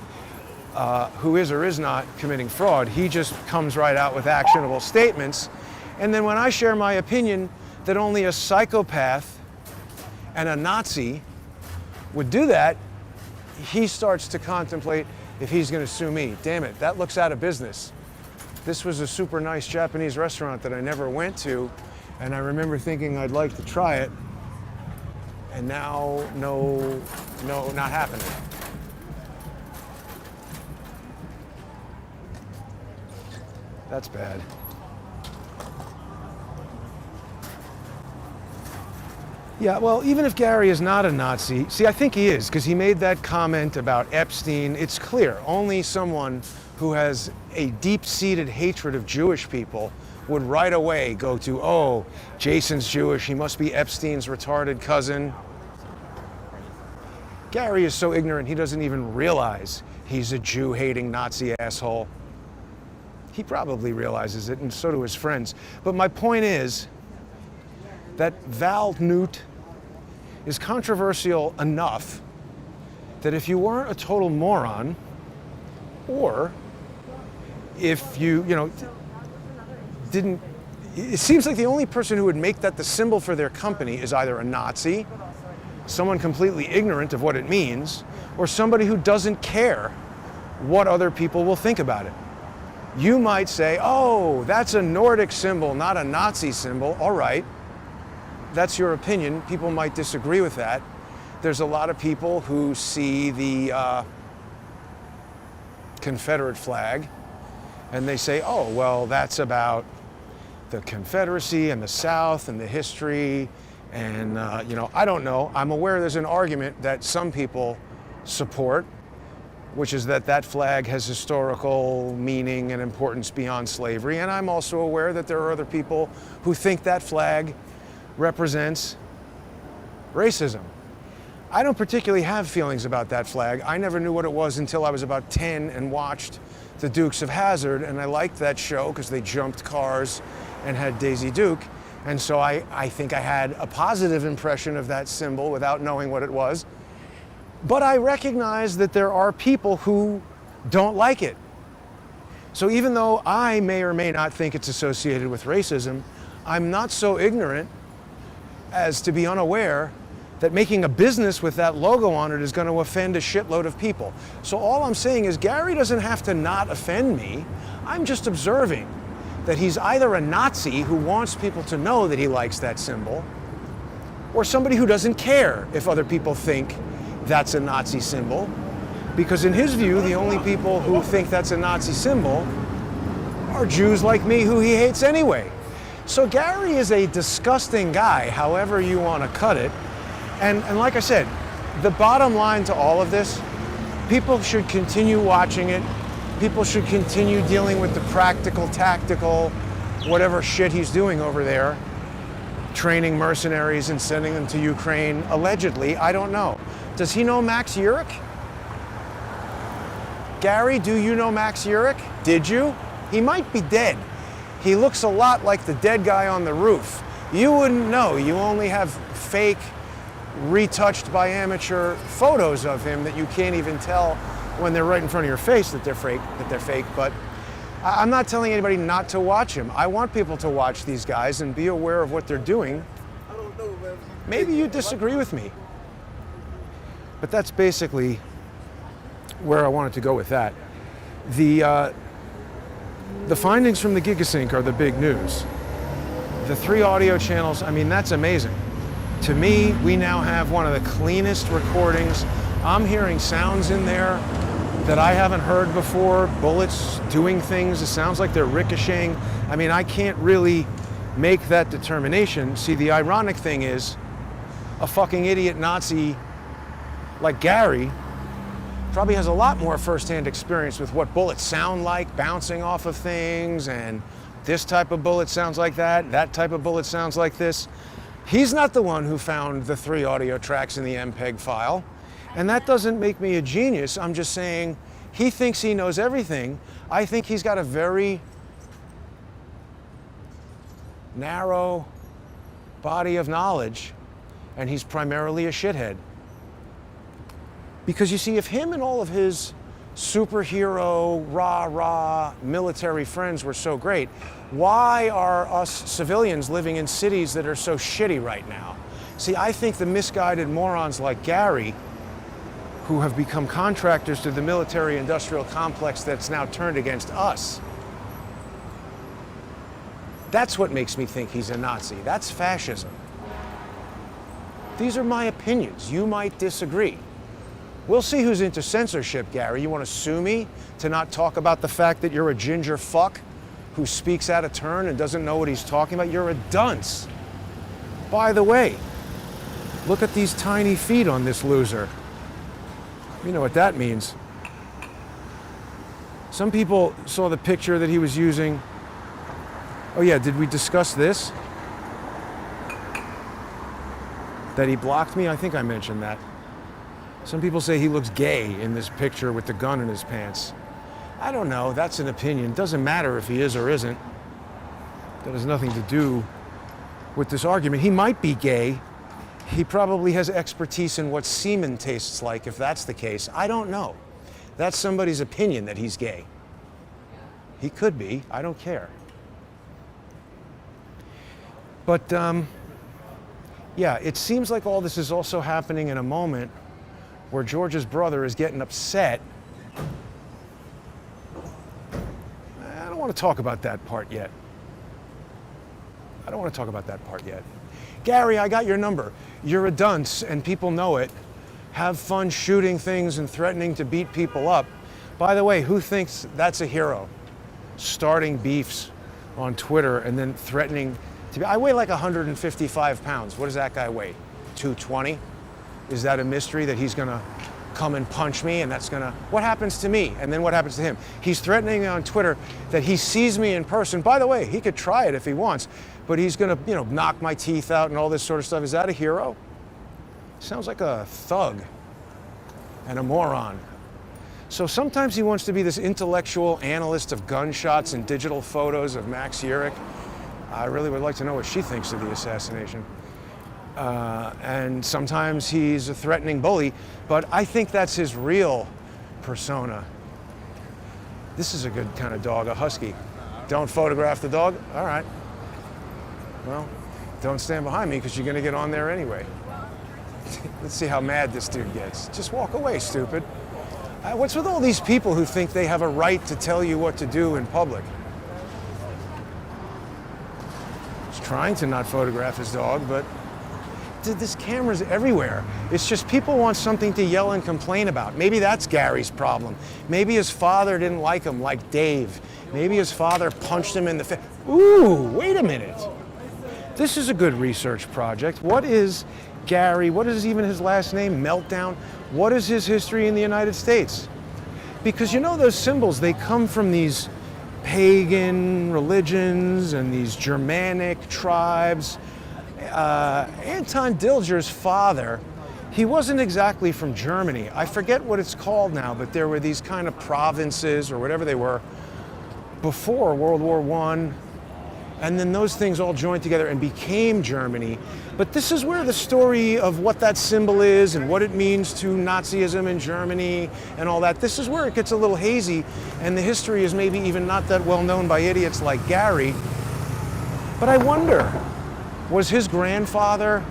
who is or is not committing fraud. He just comes right out with actionable statements. And then when I share my opinion that only a psychopath and a Nazi would do that, he starts to contemplate if he's going to sue me. Damn it, that looks out of business. This was a super nice Japanese restaurant that I never went to, and I remember thinking I'd like to try it, and now, no, not happening. That's bad. Yeah, well, even if Gary is not a Nazi, see, I think he is, because he made that comment about Epstein. It's clear, only someone who has a deep-seated hatred of Jewish people would right away go to, oh, Jason's Jewish, he must be Epstein's retarded cousin. Gary is so ignorant, he doesn't even realize he's a Jew-hating Nazi asshole. He probably realizes it, and so do his friends. But my point is that Val Newt is controversial enough that if you weren't a total moron, or if you didn't, it seems like the only person who would make that the symbol for their company is either a Nazi, someone completely ignorant of what it means, or somebody who doesn't care what other people will think about it. You might say, oh, that's a Nordic symbol, not a Nazi symbol. All right, that's your opinion. People might disagree with that. There's a lot of people who see the Confederate flag and they say, oh, well, that's about the Confederacy and the South and the history. And, I don't know. I'm aware there's an argument that some people support, which is that that flag has historical meaning and importance beyond slavery. And I'm also aware that there are other people who think that flag represents racism. I don't particularly have feelings about that flag. I never knew what it was until I was about 10 and watched The Dukes of Hazzard, and I liked that show because they jumped cars and had Daisy Duke. And so I think I had a positive impression of that symbol without knowing what it was. But I recognize that there are people who don't like it. So even though I may or may not think it's associated with racism, I'm not so ignorant as to be unaware that making a business with that logo on it is going to offend a shitload of people. So all I'm saying is Gary doesn't have to not offend me. I'm just observing that he's either a Nazi who wants people to know that he likes that symbol, or somebody who doesn't care if other people think that's a Nazi symbol, because in his view, the only people who think that's a Nazi symbol are Jews like me who he hates anyway. So Gary is a disgusting guy, however you want to cut it. And like I said, the bottom line to all of this, people should continue watching it. People should continue dealing with the practical, tactical, whatever shit he's doing over there, training mercenaries and sending them to Ukraine, allegedly. I don't know. Does he know Max Urich? Gary, do you know Max Urich? Did you? He might be dead. He looks a lot like the dead guy on the roof. You wouldn't know. You only have fake, retouched by amateur photos of him that you can't even tell when they're right in front of your face that they're fake. But I'm not telling anybody not to watch him. I want people to watch these guys and be aware of what they're doing. Maybe you disagree with me. But that's basically where I wanted to go with that. The findings from the GigaSync are the big news. The 3 audio channels, I mean, that's amazing. To me, we now have one of the cleanest recordings. I'm hearing sounds in there that I haven't heard before, bullets doing things. It sounds like they're ricocheting. I mean, I can't really make that determination. See, the ironic thing is, a fucking idiot Nazi like Gary probably has a lot more first-hand experience with what bullets sound like, bouncing off of things, and this type of bullet sounds like that type of bullet sounds like this. He's not the one who found the 3 audio tracks in the MPEG file, and that doesn't make me a genius. I'm just saying He thinks he knows everything. I think he's got a very narrow body of knowledge, and he's primarily a shithead. Because you see, if him and all of his superhero, rah-rah military friends were so great, why are us civilians living in cities that are so shitty right now? See, I think the misguided morons like Gary, who have become contractors to the military-industrial complex that's now turned against us, that's what makes me think he's a Nazi. That's fascism. These are my opinions. You might disagree. We'll see who's into censorship, Gary. You want to sue me to not talk about the fact that you're a ginger fuck who speaks out of turn and doesn't know what he's talking about? You're a dunce. By the way, look at these tiny feet on this loser. You know what that means. Some people saw the picture that he was using. Oh yeah, did we discuss this? That he blocked me? I think I mentioned that. Some people say he looks gay in this picture with the gun in his pants. I don't know, that's an opinion. Doesn't matter if he is or isn't. That has nothing to do with this argument. He might be gay. He probably has expertise in what semen tastes like, if that's the case. I don't know. That's somebody's opinion that he's gay. He could be, I don't care. But yeah, it seems like all this is also happening in a moment where George's brother is getting upset. I don't want to talk about that part yet. Gary, I got your number. You're a dunce and people know it. Have fun shooting things and threatening to beat people up. By the way, who thinks that's a hero? Starting beefs on Twitter and then threatening to be. I weigh like 155 pounds. What does that guy weigh? 220? Is that a mystery that he's gonna come and punch me and that's gonna, what happens to me? And then what happens to him? He's threatening on Twitter that he sees me in person. By the way, he could try it if he wants, but he's gonna, knock my teeth out and all this sort of stuff. Is that a hero? Sounds like a thug and a moron. So sometimes he wants to be this intellectual analyst of gunshots and digital photos of Max Urich. I really would like to know what she thinks of the assassination. And sometimes he's a threatening bully, but I think that's his real persona. This is a good kind of dog, a husky. Don't photograph the dog? All right. Well, don't stand behind me because you're going to get on there anyway. Let's see how mad this dude gets. Just walk away, stupid. What's with all these people who think they have a right to tell you what to do in public? He's trying to not photograph his dog, but this camera's everywhere. It's just people want something to yell and complain about. Maybe that's Gary's problem. Maybe his father didn't like him, like Dave. Maybe his father punched him in the face. Ooh, wait a minute. This is a good research project. What is Gary? What is even his last name? Meltdown? What is his history in the United States? Because those symbols, they come from these pagan religions and these Germanic tribes. Anton Dilger's father, he wasn't exactly from Germany. I forget what it's called now, but there were these kind of provinces or whatever they were before World War I. And then those things all joined together and became Germany. But this is where the story of what that symbol is and what it means to Nazism in Germany and all that, this is where it gets a little hazy, and the history is maybe even not that well known by idiots like Gary. But I wonder, was his grandfather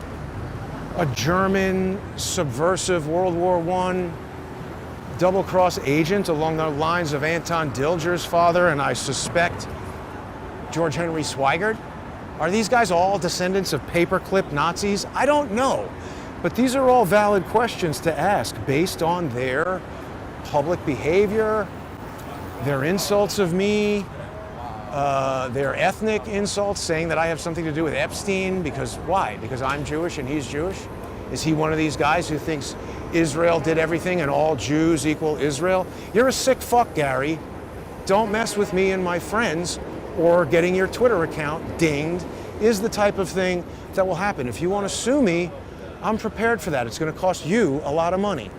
a German subversive World War I double-cross agent along the lines of Anton Dilger's father, and I suspect George Henry Swigert? Are these guys all descendants of paperclip Nazis? I don't know. But these are all valid questions to ask based on their public behavior, their insults of me, their ethnic insults, saying that I have something to do with Epstein. Because why? Because I'm Jewish and he's Jewish? Is he one of these guys who thinks Israel did everything and all Jews equal Israel? You're a sick fuck, Gary. Don't mess with me and my friends, or getting your Twitter account dinged is the type of thing that will happen. If you want to sue me, I'm prepared for that. It's going to cost you a lot of money.